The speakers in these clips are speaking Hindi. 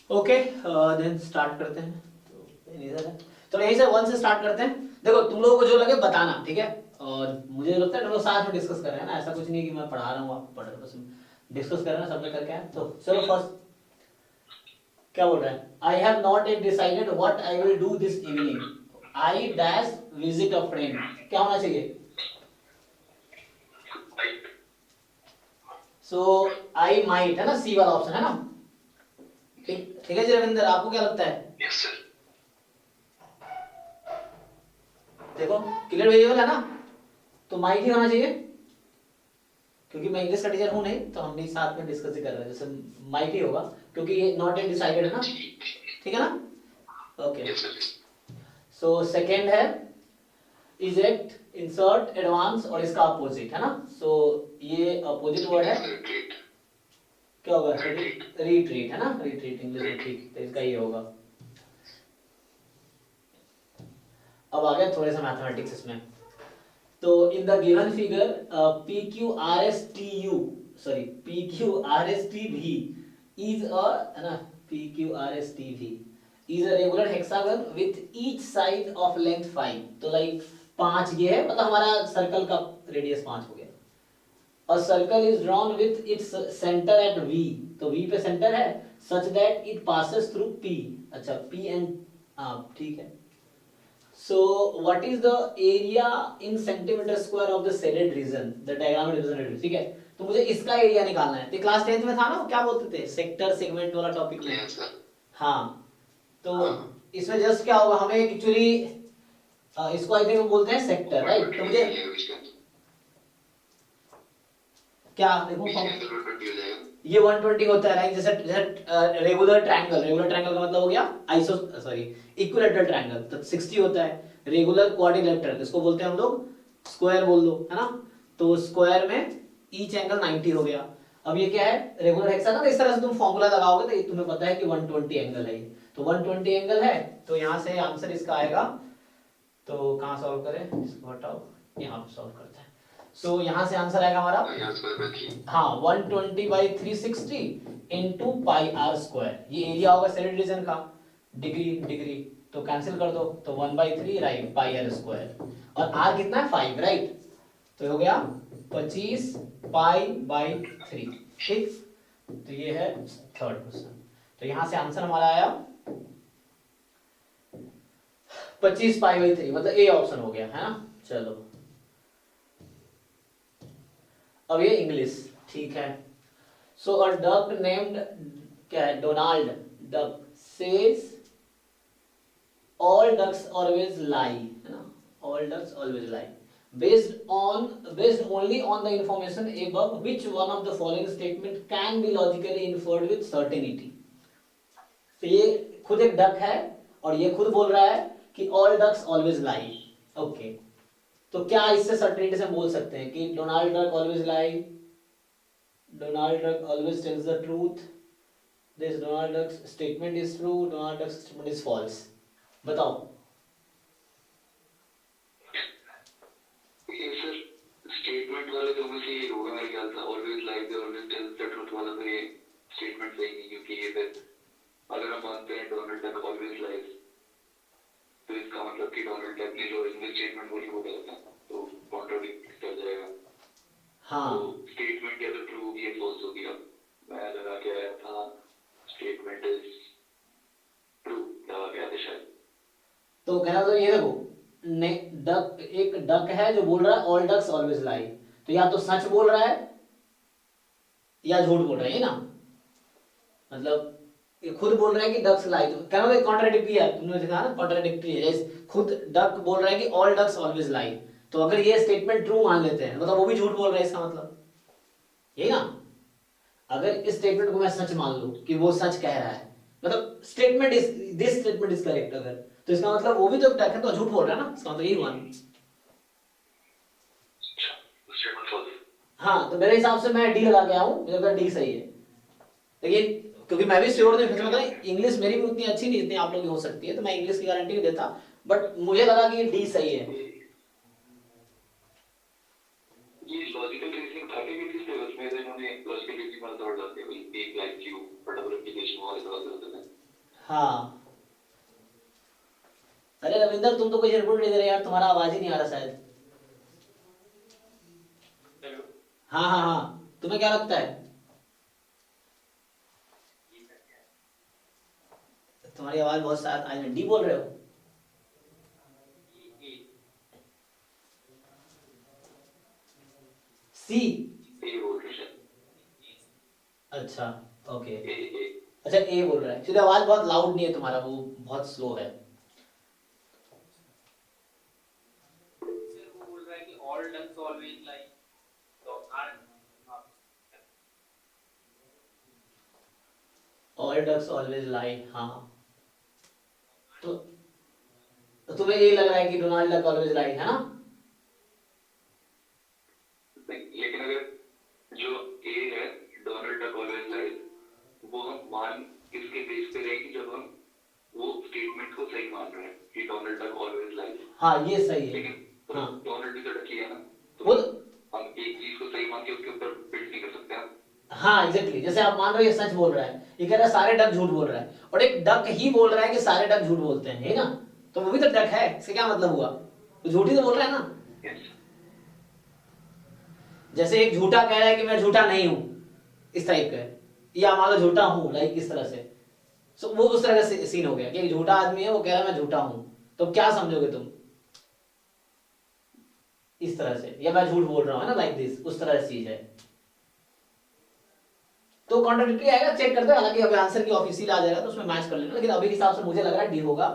ओके देन स्टार्ट करते हैं। तो इधर है, चलो यहीं से वन से स्टार्ट करते हैं। देखो तुम लोगों को जो लगे बताना, ठीक है। और मुझे लगता है तुम लोग साथ में डिस्कस कर रहे हैं ना, ऐसा कुछ नहीं कि मैं पढ़ा रहा हूँ आप पढ़ रहे हो, बस डिस्कस कर रहे हैं, सबने करके आए। तो चलो फर्स्ट क्या बोल रहा है, I have not at decided what I will do this evening, I dash visit a friend. क्या होना चाहिए? सो आई माइट है ना, सी वाला ऑप्शन है ना। ठीक ठीक है जी रविंदर, आपको क्या लगता है? Yes sir. देखो क्लियर विजुअल है ना, तो माइट ही होना चाहिए, क्योंकि मैं इंग्लिश का टीचर हूं नहीं, तो हम भी साथ में डिस्कस ही कर रहे हैं, जैसे माइट ही होगा, क्योंकि ये नॉट एट डिसाइडेड है ना। ठीक है ना, okay. Yes sir. So second है इजेक्ट, इंसर्ट, एडवांस और इसका अपोजिट है ना। सो ये अपोजिट वर्ड है, रिट्रीट। क्या होगा? रिट्रीट। रिट्रीट है ना, रिट्रीट इंग्लिश में, ठीक, तो इसका ये होगा। अब आ गया थोड़े सा मैथमेटिक्स इसमें। तो in the given figure P Q R S T U, sorry P Q R S T V is a, है ना, P Q R S T V is a regular hexagon with each side of length 5। तो लाइक 5 ये है, मतलब हमारा सर्कल का रेडियस 5 हो गया। A circle is drawn with its center at V, तो V पे सेंटर है, such that it passes through P। अच्छा P and ठीक है। So what is the area in centimeter square of the shaded region? The diagram represented, ठीक है। तो मुझे इसका एरिया निकालना है। तो क्लास 10th में था ना, क्या बोलते थे, सेक्टर सेगमेंट वाला टॉपिक में। Yes sir. हाँ, तो हाँ। इसमें जस्ट क्या होगा, हमें एक्चुअली इसको आई थिंक बोलते हैं सेक्टर, राइट। तो मुझे क्या देखो, ये 120 होता है, राइट। जैसे जैसे रेगुलर ट्रायंगल, रेगुलर ट्रायंगल का मतलब हो गया आइसो, सॉरी इक्विलैटरल ट्रायंगल, तो 60 होता है। रेगुलर क्वाड्रिलेटरल, इसको बोलते हैं हम लोग स्क्वायर, बोल दो, है ना। तो स्क्वायर में ईच एंगल 90 हो गया। अब ये क्या है, रेगुलर हेक्सागन। तो इस तरह से तुम फॉर्मूला लगाओगे तो ये तुम्हें पता है कि 120 एंगल है ये। तो 120 एंगल है, तो यहाँ से आंसर इसका आएगा। तो कहाँ सॉल्व करें, इसको हटाओ, यहाँ पे सॉल्व करते हैं। सो यहाँ से आंसर आएगा हमारा, हाँ 120/360 इंटू पाई आर स्क्वायर। ये एरिया होगा सेडेड रीजन का, डिग्री डिग्री, तो कैंसिल कर दो, तो 1/3 राइट पाई आर स्क्वायर, और आर कितना है 5, राइट। तो हो गया 25π/3, ठीक। तो ये है थर्ड क्वेश्चन। तो यहाँ से आंसर हमारा आया 25π/3, मतलब ए ऑप्शन हो गया, है ना। चलो अब ये इंग्लिश, ठीक है। सो अ डक नेम्ड, क्या है, Donald Duck says all ducks always lie, है ना, all ducks always lie, based only on the information above, which one of the following statement can be logically inferred with certainty। तो ये खुद एक डक है और ये खुद बोल रहा है कि all ducks always lie, okay. तो क्या इससे सर्टेनिटी से बोल सकते हैं कि Donald Duck always lie, Donald Duck always tells the truth, this Donald Duck statement is true, Donald Duck statement is false. बताओ। ये सर स्टेटमेंट वाले तो में से ये होगा मेरे ख्याल से, always like they always tell the truth वाला, तो ये स्टेटमेंट सही नहीं, क्योंकि ये फिर अगर हम मानते हैं डोनाल्ड डक ऑलवेज लाइज, तो इसका मतलब कि डोनाल्ड डक ने जो इंग्लिश स्टेटमेंट बोली वो गलत है, तो कॉन्ट्राडिक्ट कर जाएगा। हाँ, तो स्टेटमेंट या तो ट्रू, ये फॉल्स हो गया। मैं लगा के आया था स्टेटमेंट इज ट्रू, लगा के आया था शायद। तो कहना तो ये देखो, डक, एक डक है जो बोल रहा है ऑल डक्स ऑलवेज लाई, तो या तो सच बोल रहा है या झूठ बोल रहा है, ये ना, मतलब ये खुद बोल रहा है कि डक्स लाई, तो कहना तो कॉन्ट्राडिक्टरी है, तुमने देखा ना, कॉन्ट्राडिक्टरी है। खुद डक बोल रहा है कि ऑल डक्स ऑलवेज लाई, तो अगर ये स्टेटमेंट ट्रू मान लेते हैं, मतलब वो भी झूठ बोल रहा है, इसका मतलब यही ना। अगर इस स्टेटमेंट को मैं सच मान लूं कि वो सच कह रहा है, मतलब statement is, this statement is correct, अगर, तो इसका मतलब वो भी तो डक है, तो झूठ बोल रहा है ना, इसका मतलब यही हुआ। हाँ, तो मेरे हिसाब से मैं डी लगा के आया हूं, मुझे लगता है डी सही है। लेकिन क्योंकि मैं भी श्योर नहीं, फिर मतलब इंग्लिश मेरी भी उतनी अच्छी नहीं जितनी आप लोगों की हो सकती है, तो मैं इंग्लिश की गारंटी नहीं देता, बट मुझे लगा कि डी सही है। ये लॉजिकल रीजनिंग था कि किस लेवल में इन्होंने लॉजिकल रीजनिंग वाला दौड़ डालते हैं, भाई एक लाइक क्यू पर्टिकुलर एप्लीकेशन वाले दौड़ होते हैं। हाँ, अरे रविंदर तुम तो कोई रिपोर्ट नहीं दे रहे यार, तुम्हारा आवाज ही नहीं आ रहा शायद। हेलो। हाँ हाँ हाँ, तुम्हें क्या लगता है? तुम्हारी आवाज बहुत शायद आज डी बोल रहे हो। सी। ये बोल रहे हैं। अच्छा, ओके। ए। अच्छा ए बोल रहा है, एक्चुअली आवाज बहुत लाउड नहीं है तुम्हारा, वो बहुत स्लो है। सर वो बोल रहा है कि ऑल डक्स ऑलवेज लाइक, तो ऑल डक्स ऑलवेज लाई, हाँ। तो, तो तुम्हें ये लग रहा है कि डोनाल्ड डक ऑलवेज लाई, है ना? लेकिन अगर जो ए है, डोनाल्ड डक ऑलवेज लाइज, वो हम मान किसके बेस पे रहेगी, जब हम वो स्टेटमेंट को सही मान रहे हैं कि डोनाल्ड डक ऑलवेज लाइज। हाँ ये सही है। लेकिन हाँ डोनाल्ड भी तो डक ही है ना, तो वो, हम एक चीज को सही मान के उसके ऊपर बिल्ड नहीं कर सकते हम। हाँ एग्जैक्टली, जैसे आप मान रहे हो ये सच बोल रहा है, ये कह रहा है सारे डक झूठ बोल रहा है, और एक डक ही बोल रहा है कि सारे डक झूठ बोलते हैं, है ना? तो वो भी तो डक है, इसका क्या मतलब हुआ? तो झूठ ही तो बोल रहा है ना। Yes. जैसे एक झूठा कह रहा है कि मैं झूठा नहीं हूं, इस टाइप का है, या मान लो झूठा हूं, लाइक इस तरह से। सो वो उस तरह का सीन हो गया कि एक झूठा आदमी है, वो कह रहा है मैं झूठा हूं, तो क्या समझोगे तुम? इस तरह से, या मैं झूठ बोल रहा हूं, है ना, लाइक दिस, उस तरह से चीज है। तो कॉन्ट्राडिक्टरी आएगा, चेक करते हैं, हालांकि अभी आंसर की ऑफिशियल आ जाएगा तो उसमें मैच कर लेना, लेकिन अभी के हिसाब से मुझे लग रहा है डी होगा।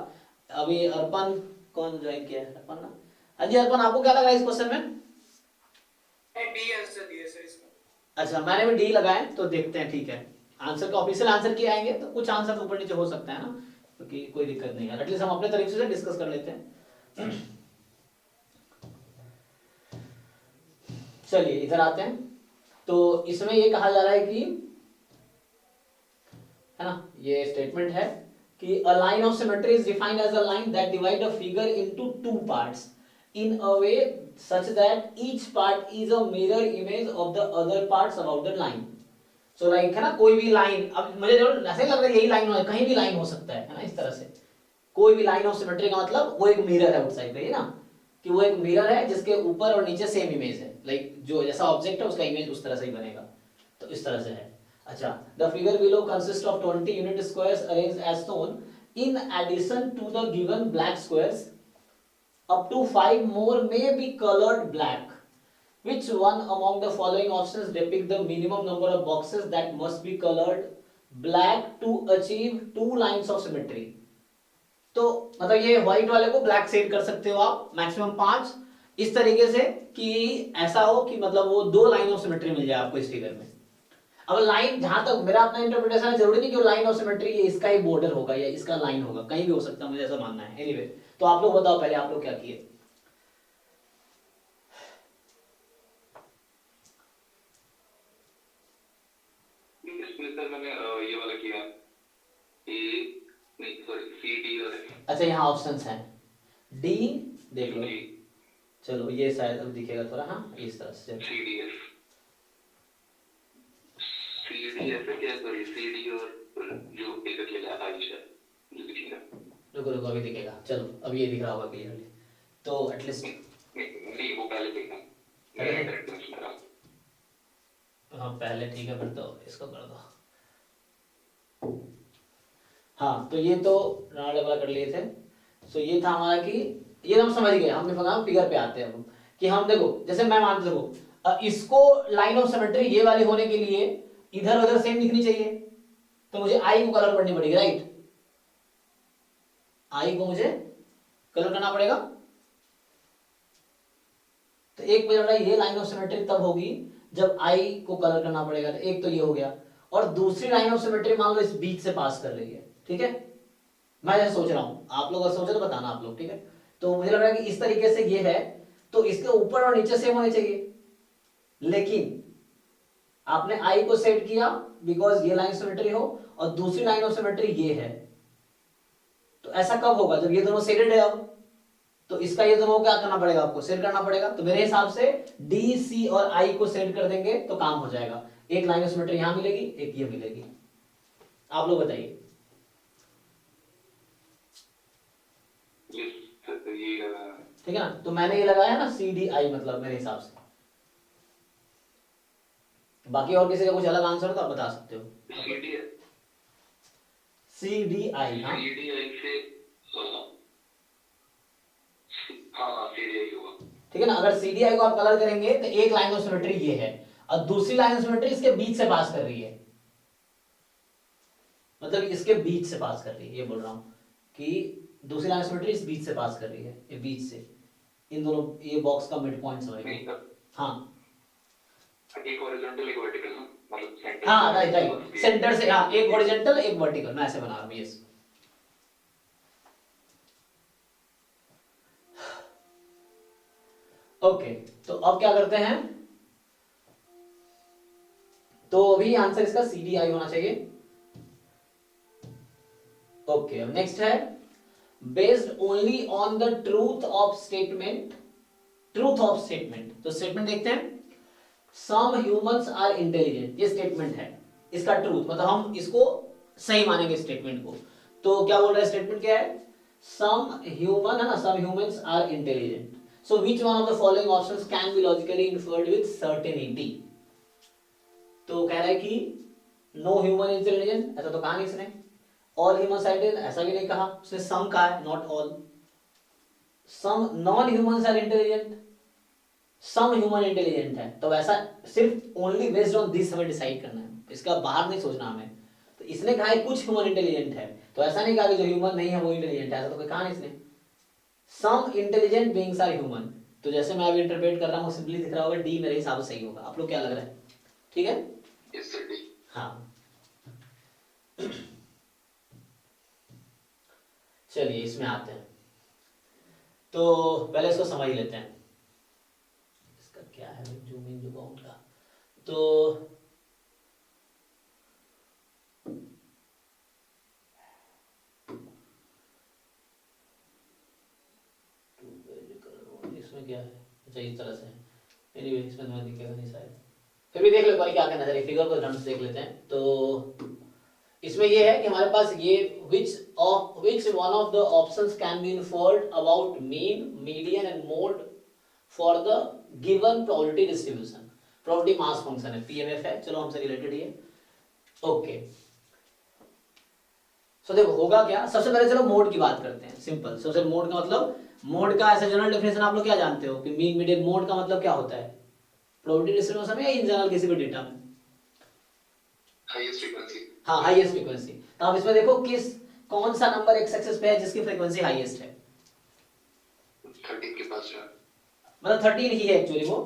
अभी अर्पण कौन ज्वाइन किया है? अर्पण ना? हाँ जी अर्पण, आपको क्या लग रहा है इस क्वेश्चन में? डी आंसर दिया सर इसमें। अच्छा, मैंने भी डी लगाया, तो देखते हैं, ठीक है। आंसर का ऑफिशियल आंसर किए आएंगे तो कुछ आंसर ऊपर नीचे हो सकता है ना, क्योंकि कोई दिक्कत नहीं है, एटलीस्ट हम अपने तरीके से डिस्कस कर लेते हैं। चलिए इधर आते हैं। तो इसमें ये कहा जा रहा है कि, है ना, ये स्टेटमेंट है कि a line of symmetry is defined as a line that divide a figure into two parts in a way such that each part is a mirror image of the other parts about the line. So like, है ना, कोई भी लाइन, अब मुझे जो ऐसे ही लग रहा है यही लाइन हो, कहीं भी लाइन हो सकता है ना, इस तरह से। कोई भी लाइन ऑफ सिमेट्री का मतलब वो एक मिरर है आउटसाइड पे, है ना, कि वो एक मिरर है जिसके ऊपर और नीचे सेम इमेज है, लाइक जो जैसा ऑब्जेक्ट है उसका इमेज उस तरह से ही बनेगा, तो इस तरह से है। अच्छा, the figure below consist of 20 unit squares arranged as shown in addition to the given black squares, up to 5 more may be colored black. Which one among the following options depict the minimum number of boxes that must be colored black to achieve two lines of symmetry? तो मतलब ये व्हाइट वाले को ब्लैक शेड कर सकते हो आप मैक्सिमम 5, इस तरीके से कि ऐसा हो कि मतलब वो 2 लाइन ऑफ सिमेट्री मिल जाए आपको इस फिगर में। अब लाइन, जहां तक मेरा अपना इंटरप्रिटेशन है, जरूरी नहीं कि वो लाइन ऑफ सिमेट्री ये इसका ही बॉर्डर होगा या इसका लाइन होगा, कहीं भी हो सकता है, मुझे ऐसा मानना है। एनीवे, तो आप लोग बताओ पहले आप लोग क्या किए? इसमें सर मैंने ये वाला किया, ए नहीं सॉरी सी डी और एफ। अच्छा, यहाँ ऑप्शंस हैं, डी देख लो, जी, चलो ये शायद अब दिखेगा थोड़ा, हाँ इस तरह से। C D F. C D F है क्या? सॉरी सी डी और जो एक अकेला आयशा जो दिखेगा। रुको रुको, अभी दिखेगा, चलो अब ये दिख रहा होगा क्लियरली, तो एटलीस्ट। नहीं वो पहले देखना, मैं करेक्ट सुन रहा हूँ। हाँ पहले, ठीक है, फिर तो इसको कर दो। हाँ, तो ये तो राउंड वाला कर लिए थे। सो ये था हमारा कि ये हम समझ गए, हमने पता फिगर पे आते हैं अब कि हम देखो, जैसे मैं मान देखो इसको लाइन ऑफ सिमेट्री ये वाली होने के लिए इधर उधर सेम दिखनी चाहिए, तो मुझे आई को कलर करनी पड़ेगी, राइट? आई को मुझे कलर करना पड़ेगा। तो एक मुझे लग रहा है ये लाइन ऑफ सिमेट्री तब होगी जब आई को कलर करना पड़ेगा, तो एक तो ये हो गया, और दूसरी लाइन ऑफ सिमेट्री मान लो इस बीच से पास कर रही है, ठीक है? मैं जैसे सोच रहा हूं, आप लोग अगर सोचे तो बताना आप लोग, ठीक है? तो मुझे लग रहा है कि इस तरीके से ये है, तो इसके ऊपर और नीचे सेम होने चाहिए, लेकिन आपने आई को सेट किया बिकॉज ये लाइन सिमेट्री हो, और दूसरी लाइन ऑफ सिमेट्री ये है। तो ऐसा कब होगा? जब ये दोनों सेटेड है। अब तो इसका ये दोनों क्या करना पड़ेगा? आपको सेट करना पड़ेगा। तो मेरे हिसाब से डी, सी और आई को सेट कर देंगे तो काम हो जाएगा। एक लाइन ऑफ सिमेट्री यहां मिलेगी, एक ये मिलेगी। आप लोग बताइए। यही लगा है। ठीक है ना, तो मैंने ये लगाया ना CDI, मतलब मेरे हिसाब से। बाकी और किसी का कुछ अलग आंसर हो तो आप बता सकते हो। CDI CDI, हाँ CDI से हाँ CDI होगा। ठीक है ना। अगर CDI को आप कलर करेंगे तो एक लाइन ऑफ सिमेट्री ये है और दूसरी लाइन ऑफ सिमेट्री इसके बीच से पास कर रही है, मतलब इसके बीच से पास कर रही है, ये बोल रहा हूं कि दूसरी लाइन ऑफ सिमेट्री इस बीच से पास कर रही है, ये बीच से, इन दोनों, ये बॉक्स का मिड पॉइंट समझ लो। हाँ एक हॉरिजॉन्टल एक वर्टिकल ना, मतलब सेंटर। हाँ राइट राइट, सेंटर से, हाँ एक हॉरिजॉन्टल एक वर्टिकल, मैं ऐसे बना रहा हूँ। Yes, okay. तो अब क्या करते हैं, तो अभी आंसर इसका CDI होना चाहिए। ओके, अब नेक्स्ट है based only on the truth of statement. Truth of statement, तो स्टेटमेंट देखते हैं। सम ह्यूमंस आर इंटेलिजेंट, ये स्टेटमेंट है, इसका ट्रूथ मतलब हम इसको सही मानेंगे स्टेटमेंट को। तो क्या बोल रहा है स्टेटमेंट, क्या है, सम ह्यूमन है ना, some humans are intelligent, so which one of the following options can be logically inferred with certainty. तो कह रहा है कि नो ह्यूमन इंटेलिजेंट, ऐसा तो कहा नहीं इसने। ऑल ह्यूमन साइडेड, ऐसा भी नहीं कहा उसने, सम कहा है, not all. Some non humans are intelligent, some human intelligent है, तो ऐसा सिर्फ ओनली बेस्ड ऑन दिस हमें डिसाइड करना है, इसका बाहर नहीं सोचना हमें। तो इसने कहा है कुछ ह्यूमन इंटेलिजेंट है, तो ऐसा नहीं कहा कि जो ह्यूमन नहीं है वो इंटेलिजेंट है, ऐसा तो कोई कहा नहीं इसने। सम इंटेलिजेंट बीइंग्स आर ह्यूमन, तो जैसे मैं अभी इंटरप्रेट कर रहा हूँ सिंपली दिख रहा होगा, डी मेरे हिसाब से सही होगा। आप लोग क्या लग रहा है, ठीक है? Yes sir, D. हाँ चलिए इसमें आते हैं, तो पहले इसको समझ लेते हैं, इसका क्या है जूम इन जूम आउट का। तो इसमें क्या है, अच्छा इस तरह से, एनीवे इसमें तुम्हें दिखेगा नहीं शायद, फिर भी देख लो भाई क्या कहना है, फिगर को ढंग से देख लेते हैं। तो इसमें ये है कि हमारे पास ये which one of the options can be inferred about mean, median and mode for the given probability distribution। probability mass function है, PMF है, चलो हमसे रिलेटेड ये। ओके, सो देखो होगा क्या, सबसे पहले चलो मोड की बात करते हैं, सिंपल। सबसे मोड का मतलब, मोड का ऐसा जनरल डेफिनेशन आप लोग क्या जानते हो कि मीन मीडियन मोड का मतलब क्या होता है, प्रोबेबिलिटी डिस्ट्रीब्यूशन में या इन जनरल किसी भी डेटा में, हाईएस्ट फ्रीक्वेंसी। हाँ हाईएस्ट फ्रीक्वेंसी। तो आप इसमें देखो किस कौन सा नंबर एक्स एक्सिस पे है जिसकी फ्रीक्वेंसी हाईएस्ट है, 13 के पास है, मतलब 13 ही है एक्चुअली वो,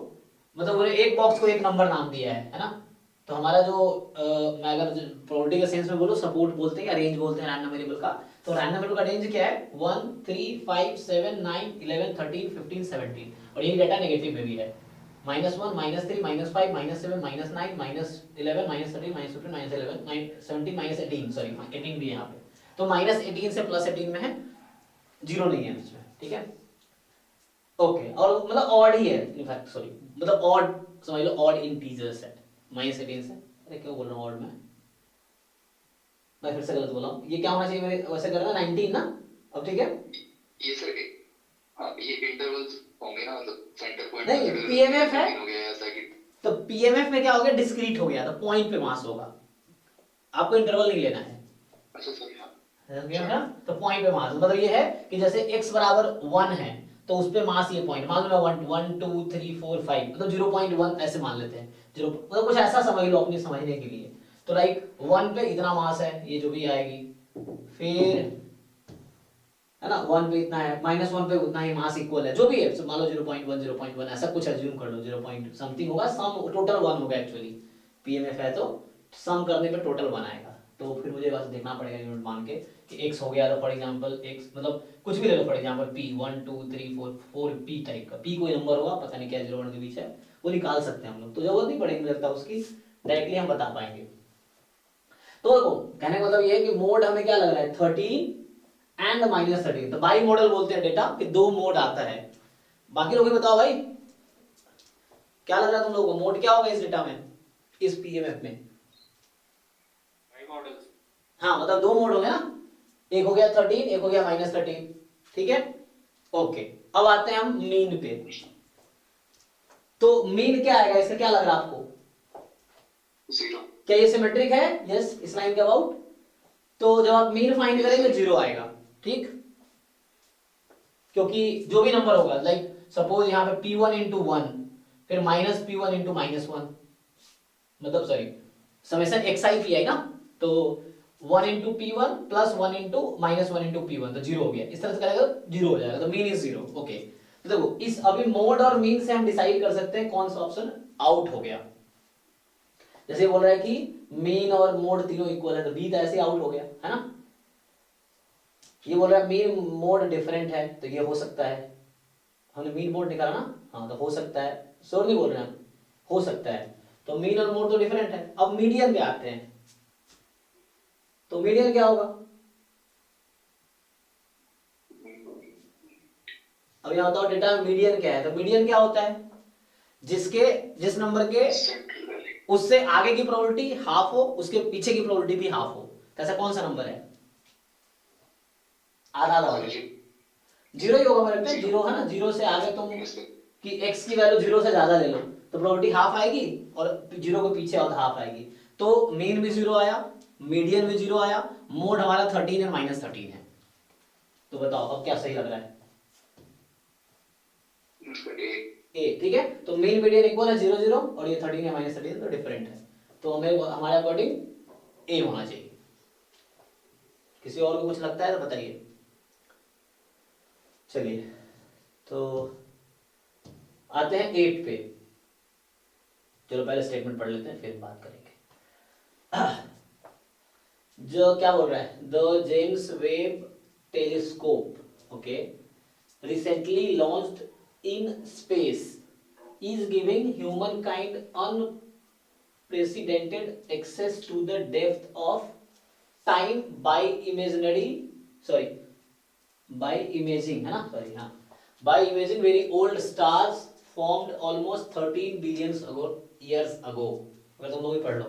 मतलब उन्होंने एक बॉक्स को एक नंबर नाम दिया है ना। तो हमारा जो मैं अगर प्रोबेबिलिटी के सेंस में बोलूं, सपोर्ट बोलते हैं या रेंज बोलते हैं रैंडम वेरिएबल का, तो रैंडम वेरिएबल का रेंज क्या है, 1 3 5 7 9 11 13 15 17, और ये डाटा नेगेटिव में भी है, -1 -3 -5 -7 -9 -11 -13 -15 -11 17 -18, सॉरी 18 भी है यहाँ पे, तो -18 से +18 में है, जीरो नहीं है इसमें, ठीक है? ओके, और मतलब ऑड ही है इनफैक्ट, सॉरी मतलब ऑड समझ लो, ऑड इंटीजर्स है -18 से, अरे क्यों बोल रहा हूँ ऑड में, मैं फिर से गलत बोला हूँ, ये क्या होना चाहिए मेरे वैसे करना 19 ना, अब ठीक है? ये सर के हाँ ये इंटरवल्स होंगे ना, मतलब सेंटर पॉइंट नहीं, PMF है, हो गया ऐसा कि तो PMF में क्या हो गया, डिस्क्रीट हो गया, तो पॉइंट पे मास होगा, आपको इंटरवल नहीं लेना है, अच्छा सर हाँ समझ गया ना? तो पॉइंट पे मास, मतलब ये है कि जैसे x बराबर 1 है तो उस पे मास ये पॉइंट, मान लो 1 1 2 3 4 5, मतलब 0.1 ऐसे मान लेते हैं, 0 मतलब कुछ ऐसा समझ लो अपनी समझने के लिए। तो लाइक 1 पे इतना मास है, ये जो भी आएगी, फिर है ना 1 पे इतना है, -1 पे उतना ही मास इक्वल है, जो भी है, मान लो 0.1 0.1 ऐसा कुछ एज्यूम कर लो, 0 पॉइंट समथिंग होगा, सम टोटल 1 होगा एक्चुअली, PMF है तो सम करने पे टोटल 1 आएगा। तो फिर मुझे बस देखना पड़ेगा यूनिट मान के कि x हो गया, तो फॉर एग्जांपल x मतलब कुछ भी ले लो, for example p 1 2 3 4 4 p type का, p कोई नंबर होगा, पता नहीं क्या 0 1 के बीच है, वो निकाल सकते हैं हम लोग, तो जरूरत नहीं पड़ेगी मुझे लगता है उसकी, डायरेक्टली हम बता पाएंगे। तो देखो कहने का मतलब ये है कि मोड हमें क्या लग रहा है, 13 एंड -13, तो बाई मॉडल बोलते हैं डेटा कि 2 मोड आता है। बाकी लोग भी बताओ भाई क्या लग रहा है तुम लोगों को, मोड क्या होगा इस डेटा में, इस PMF में? मॉडल्स। हाँ मतलब 2 मोड हो गए ना, एक हो गया 13, एक हो गया -13, ठीक है? ओके, अब आते हैं हम मीन पे। तो मीन क्या आएगा, इसका क्या लग रहा है आपको? 0। क्या ये सिमेट्रिक है? यस, इस लाइन के अबाउट। तो जब आप मीन फाइंड करेंगे 0 आएगा, ठीक, क्योंकि जो भी नंबर होगा, लाइक सपोज यहाँ पे p1 इंटू 1, फिर माइनस p1 इंटू -1, मतलब सॉरी समेशन xi pi ना, तो 1 into p1 plus 1 into -1 into p1, तो 0 हो गया। इस तरह से करेगा 0 हो जाएगा, तो मीन इज 0। ओके, तो देखो इस अभी मोड और मीन से हम डिसाइड कर सकते हैं कौन सा ऑप्शन आउट हो गया। जैसे बोल रहा है कि मीन और मोड तीनों इक्वल है, तो बी तो ऐसे आउट हो गया है ना। ये बोल रहा है मीन मोड डिफरेंट है, तो ये हो सकता है, हमने मीन मोड निकाला ना, हाँ तो हो सकता है, श्योर नहीं बोल रहे हैं हम, हो सकता है। तो मीन और मोड तो डिफरेंट है। अब मीडियन पे आते हैं, तो मीडियन क्या होगा? अब यहाँ बताओ डेटा मीडियन क्या है। तो मीडियन क्या होता है? जिस नंबर के उससे आगे की प्रोबेबिलिटी हाफ हो, उसके पीछे की प्रोबेबिलिटी भी हाफ हो, तो ऐसा कौन सा नंबर है? आधा आधा वाला 0 ही होगा मेरे पे, 0 है ना। 0 से आगे तुम कि x की वैल्यू 0 से ज्यादा ले लो तो प्रोबेबिलिटी हाफ आएगी, और 0 के पीछे और हाफ आएगी। तो मीन भी 0 आया, मीडियन भी 0 आया, मोड हमारा 13 है, -13 है। तो बताओ अब क्या सही लग रहा है? ए, ठीक है। तो मीन मीडियन इक्वल है 0 0, और ये 13 है -13, तो डिफरेंट है। तो हमें हमारे अकॉर्डिंग ए होना चाहिए। किसी और को कुछ लगता है तो बताइए। चलिए, तो आते हैं 8 पे। चलो पहले स्टेटमेंट पढ़ लेते हैं, फिर बात करेंगे। जो क्या बोल रहा है, the James Webb telescope, okay, recently launched in space is giving humankind unprecedented access to the depth of time by imaging, है ना, सॉरी, हाँ, by imaging very old stars formed almost 13 billion years ago। अगर तुम लोग भी पढ़ लो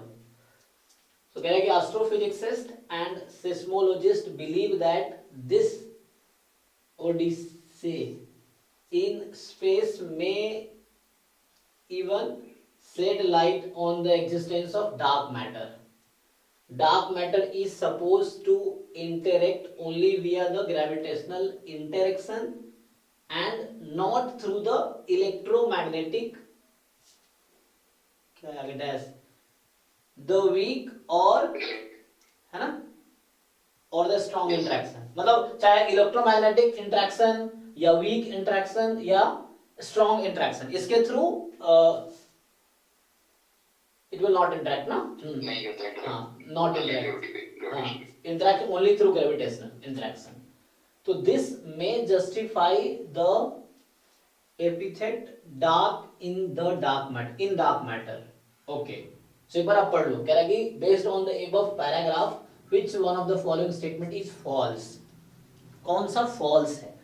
तो कह रहा है कि astrophysicists and seismologists believe that this odyssey in space may even shed light on the existence of dark matter. Dark matter is supposed to interact only via the gravitational interaction and not through the electromagnetic, क्या आगे डैश, the weak और, है ना, और द स्ट्रॉन्ग इंटरेक्शन, मतलब चाहे इलेक्ट्रोमैग्नेटिक इंटरेक्शन या वीक इंटरेक्शन या स्ट्रॉन्ग इंटरेक्शन, इसके through it will not interact ना, नहीं करता है, हाँ, नॉट इंटरेक्ट, हाँ, interact only through gravitational interaction. तो this may justify the epithet dark in dark matter. Okay, so एक बार आप पढ़ लो। कह रहा है कि based on the above paragraph which one of the following statement is false. कौन सा फॉल्स है?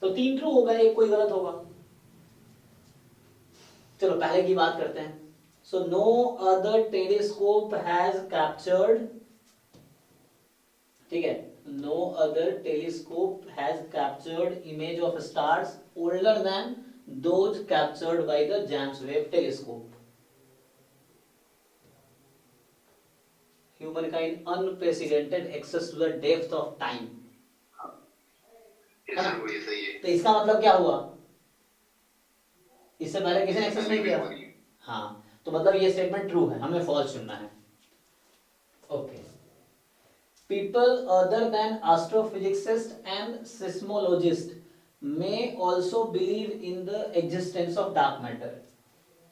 तो 3 ट्रू होगा, एक कोई गलत होगा। चलो पहले की बात करते हैं। So no other telescope has captured, ठीक है, no other telescope has captured image of stars older than those captured by the James Webb telescope. Humankind unprecedented access to the depth of time, है ना? तो इसका मतलब क्या हुआ? इससे पहले किसी ने एक्सेस नहीं किया। हाँ, तो मतलब ये स्टेटमेंट ट्रू है, हमें फॉल्स चुनना है। Okay, people other than astrophysicists and seismologists may also believe in the existence of dark matter.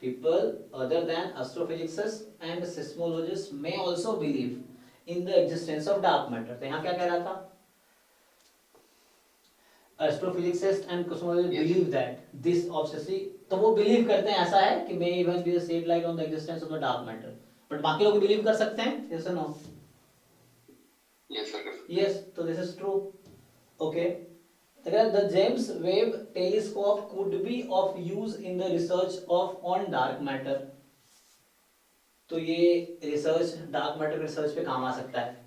People other than astrophysicists and seismologists may also believe in the existence of dark matter। तो यहाँ क्या कह रहा था? Astrophysicists and cosmologists believe that this obsessive, तो वो बिलीव करते हैं ऐसा है कि may even be a shed light on the existence of the dark matter, but बाकी लोग बिलीव कर सकते हैं, yes or no? Yes sir. Yes, तो this is true। Okay, the James Webb Telescope could be of use in the research on dark matter। तो ये रिसर्च डार्क मैटर रिसर्च पे काम आ सकता है।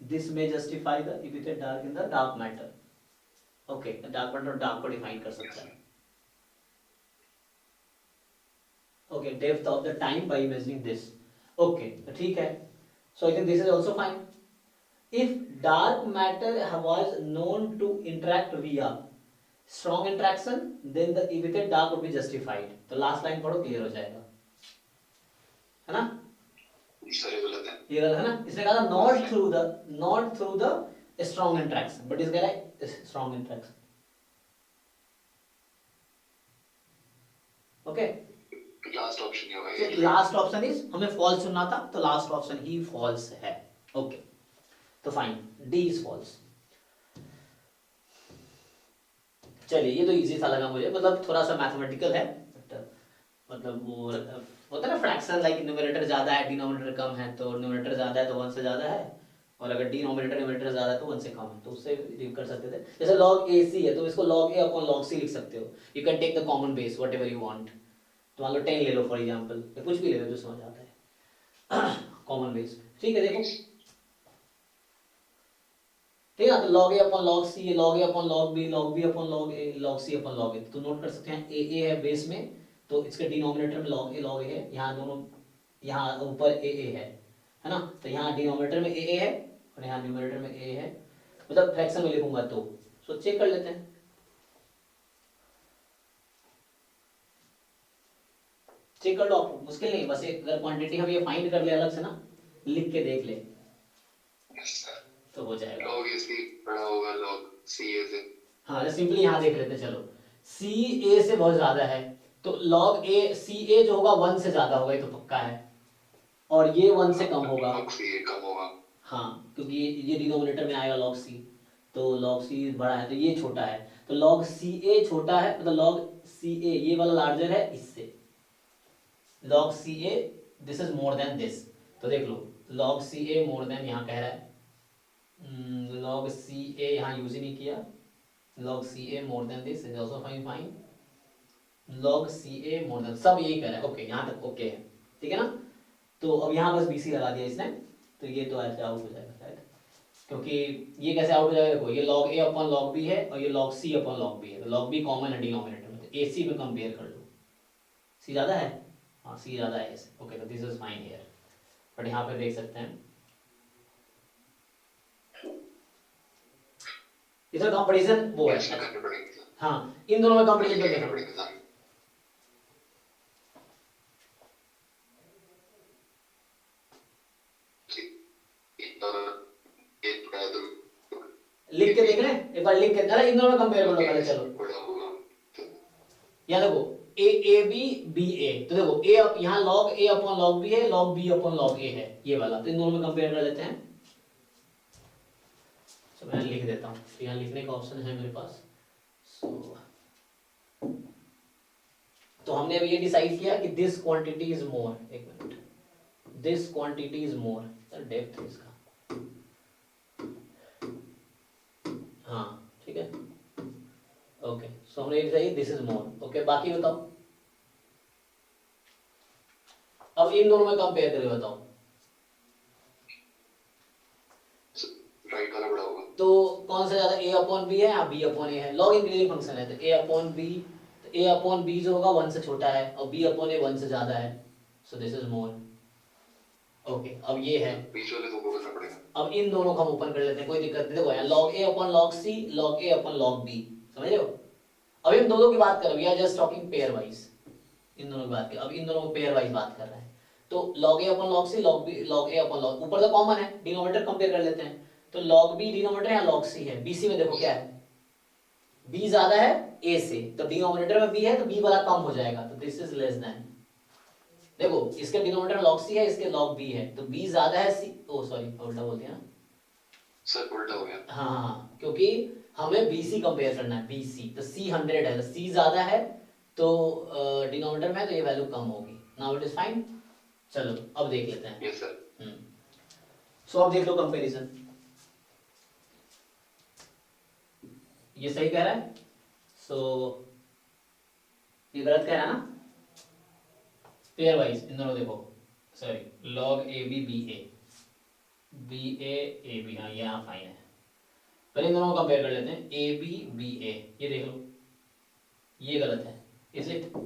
This may justify the epithet dark in the dark matter। Okay, dark matter dark को डिफाइन कर सकता है. Okay, depth of the time by measuring this. Okay, तो ठीक है. So I think this is also fine. If dark matter was known to interact via strong interaction, then the emitted dark would be justified. तो लास्ट लाइन पढ़ो, क्लियर हो जाएगा, है ना? सर ये गलत है. ये गलत है ना? इसने कहा not through the strong interaction, but इसका है strong interaction. Okay. Last option ये होगा. So last option is, हमें false चुनना था, तो last option ही false है. Okay. तो फाइन, D इज फॉल्स. चलिए, ये तो इजी सा लगा मुझे, मतलब थोड़ा सा मैथमेटिकल है, मतलब वो होता है ना फ्रैक्शन, लाइक न्यूमरेटर ज्यादा है डिनोमिनेटर कम है, तो न्यूमरेटर ज्यादा है तो 1 से ज्यादा है, और अगर डिनोमिनेटर न्यूमरेटर ज्यादा है तो 1 से कम है, तो उससे डिव कर सकते थे. जैसे log AC है तो इसको log A upon log C लिख सकते हो. You can take the common base whatever you want. तो मान लो 10 ले लो फॉर एग्जांपल, या कुछ भी ले लो जो समझ आता है, कॉमन बेस. ठीक है, देखो, ठीक है. तो log A upon log C, log A upon log B, log B upon log A, log C upon log A. तो नोट कर सकते हैं A है बेस में, तो इसके डिनोमिनेटर में log A है. यहाँ दोनों, यहाँ ऊपर A है ना? तो यहाँ डिनोमिनेटर में A है और यहाँ न्यूमरेटर में A है, मतलब फ्रैक्शन में लिखूंगा तो. सो चेक कर लेते हैं. चेक कर लो आप, मुश्किल नहीं, बस एक अगर क्वांटिटी हम ये फाइंड कर ले अलग से ना, लिख के देख ले तो हो जाएगा. log AC बड़ा होगा log CA से. हाँ, सिंपली यहाँ देख लेते हैं. चलो, सी ए से बहुत ज्यादा है, तो log A सी ए जो होगा 1 से ज्यादा होगा, ये तो पक्का है, और ये 1 से कम होगा. log CA कम होगा. हाँ, क्योंकि ये डिनोमिनेटर में आएगा log C, तो log C बड़ा है तो ये छोटा है, तो log CA छोटा है, मतलब log CA ये वाला लार्जर है इससे. log CA this is more then this, तो देख लो log CA मोर देन यहाँ कह रहा है, log CA यहाँ यूज ही नहीं किया, log CA more than this is also fine. log CA more than, सब यही कह रहा है. ओके, यहाँ तक ओके है, ठीक है ना? तो अब यहाँ बस BC लगा दिया इसने, तो ये तो ऐसे आउट हो जाएगा शायद, क्योंकि ये कैसे आउट हो जाएगा, देखो ये log A upon log B है और ये log C upon log B है, तो log B कॉमन है डिनोमिनेटर में, तो AC में कंपेयर कर लो. C ज्यादा है, हाँ C ज्यादा है ऐसे. ओके, तो this is fine here, but यहाँ पे देख सकते हैं इधर कंपैरिजन वो है. कैसे करने पड़ेंगे सर? हाँ, इन दोनों में कंपैरिजन करने करना पड़ेंगे सर. लिख के देख रहे हैं एक बार, लिख के, अरे इन दोनों में कंपेयर कर लो पहले. चलो, बड़ा होगा. यहाँ देखो ए बी बी ए, तो देखो ए यहाँ log A upon log B है, log B upon log A है ये वाला, तो इन दोनों में कंपेयर कर लेते हैं. तो मैं लिख देता हूँ, यहाँ लिखने का ऑप्शन है मेरे पास. तो हमने अभी ये डिसाइड किया कि दिस क्वांटिटी इज मोर. एक minute, this quantity is more, depth है इसका. हाँ, ठीक है. ओके, सो हमने ये decide this is more. Okay, बाकी बताओ, अब इन दोनों में कंपेयर करके बताओ. राइट वाला बड़ा होगा. तो कौन सा ज्यादा, A अपॉन B है या B अपॉन A है? लॉग इंक्रीजिंग फंक्शन है, तो A अपॉन B, तो A अपॉन B जो होगा 1 से छोटा है और B अपॉन A 1 से ज्यादा है, सो दिस इज मोर. ओके, अब ये है, बीच वाले दो को करना पड़ेगा. अब इन दोनों को हम ओपन कर लेते हैं, कोई दिक्कत नहीं. देखो यहाँ log A upon log C, log A upon log B, समझ रहे हो? अभी हम दोनों की बात कर रहे हैं, we are just talking pairwise, इन दोनों की बात कर, अब इन दोनों को पेयर वाइज बात कर रहे हैं. तो log A upon log C, log A upon log, ऊपर तो कॉमन है, डिनोमिनेटर कंपेयर कर लेते हैं. तो log B डिनोमिनेटर या log C है, BC में देखो क्या है, B ज्यादा है A से, तो डिनोमिनेटर में B है तो B वाला कम हो जाएगा, तो दिस इज लेस देन. देखो इसके डिनोमिनेटर log C है, इसके log B है, तो B ज्यादा है C, ओ सॉरी उल्टा बोल दिया ना सर, उल्टा हो गया. हाँ, क्योंकि हमें BC कंपेयर करना है, BC, तो C 100 है, तो C ज्यादा है, तो डिनोमिनेटर में है तो ये वैल्यू कम होगी. Now it is fine. चलो अब देख लेते हैं. Yes sir. सो अब देख लो कंपैरिजन, ये सही कह रहा है, सो ये गलत कह रहा है ना. पेयर वाइज इन दोनों देखो, sorry log AB BA, BA AB, हाँ यहाँ फाइन है. पहले इन दोनों को कंपेयर कर लेते हैं, ए बी बी ए, ये देख लो, ये गलत है, इज इट?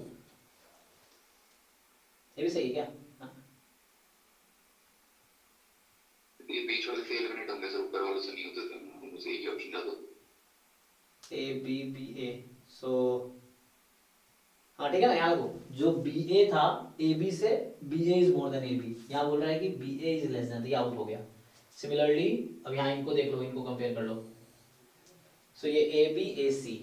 ये भी सही है क्या? हाँ। ये बीच वाले से एलिमिनेट होंगे सर, ऊपर वालों से नहीं होते थे, मुझे एक ही ऑप्शन था तो ए बी बी ए, सो हाँ ठीक है ना, यहाँ देखो जो बी ए था ए बी से, B A is more than A B, यहाँ बोल रहा है कि B A is less than, तो ये आउट हो गया। सिमिलरली अब यहाँ इनको देख लो, इनको कंपेयर कर लो, सो ये A B A C,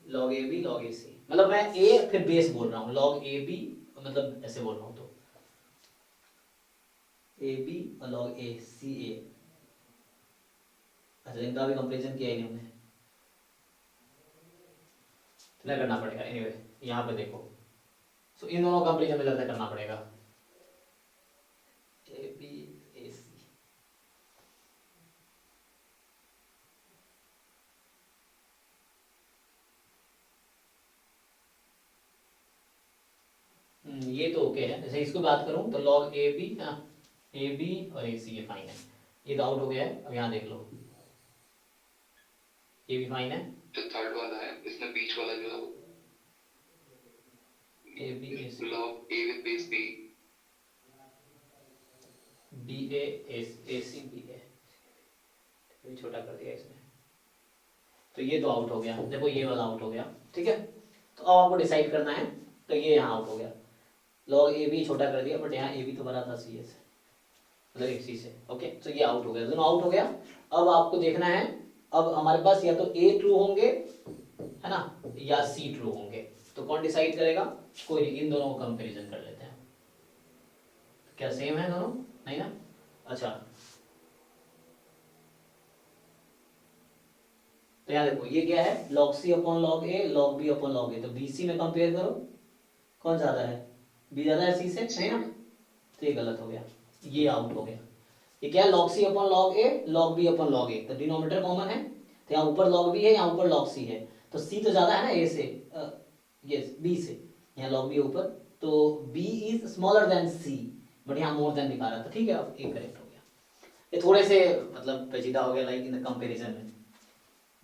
log A B log A C, मतलब मैं ए फिर बेस बोल रहा हूँ, लॉग ए बी मतलब ऐसे बोल रहा हूँ, तो ए बी और लॉग ए सी ए। अच्छा इनका भी कंपेरिजन किया ही नहीं हमने, तो करना पड़ेगा एनीवे। यहाँ पे देखो, सो इन दोनों कंपेरिजन में लगता है करना पड़ेगा, ए बी ए सी। ये तो ओके है, जैसे इसको बात करूं तो log A B, A B और ए सी, ये फाइन है, ये तो आउट हो गया है। अब यहाँ देख लो, ये भी फाइन है, जो थर्ड वाला है इसमें बीच वाला जो है A B A C, log A with base B, B A C B A, भी छोटा कर दिया इसने, तो ये तो आउट हो गया, देखो ये वाला आउट हो गया, ठीक है। तो अब आपको डिसाइड करना है, तो ये यहाँ आउट हो गया, लॉग ए बी छोटा कर दिया, बट यहाँ ए बी तो बड़ा था सी ए से, मतलब एक सी से, ओके। तो ये आउट हो गया, दोनों आउट हो गया। अब आपको देखना है, अब हमारे पास या तो ए ट्रू होंगे, है ना, या सी ट्रू होंगे, तो कौन डिसाइड करेगा? कोई नहीं, इन दोनों को कंपैरिजन कर लेते हैं। क्या सेम है दोनों? नहीं ना? अच्छा, तो यहाँ देखो ये क्या है, log c upon log a, log b upon log a, तो bc में कंपेयर करो, कौन ज्यादा है? b ज्यादा है c से, नहीं ना? तो ये गलत हो गया, ये आउट हो गया। ये क्या है, log c upon log a, log b upon log a, तो डिनोमिनेटर कॉमन है, तो यहाँ ऊपर log b है, यहाँ ऊपर log c है, तो c तो ज्यादा है ना a से, यस b से, यहाँ log b है ऊपर, तो b is smaller than c, but यहाँ मोर देन दिखा रहा था, ठीक है। अब एक करेक्ट हो गया, ये थोड़े से मतलब पेचीदा हो गया लाइक इन द कंपेरिजन में,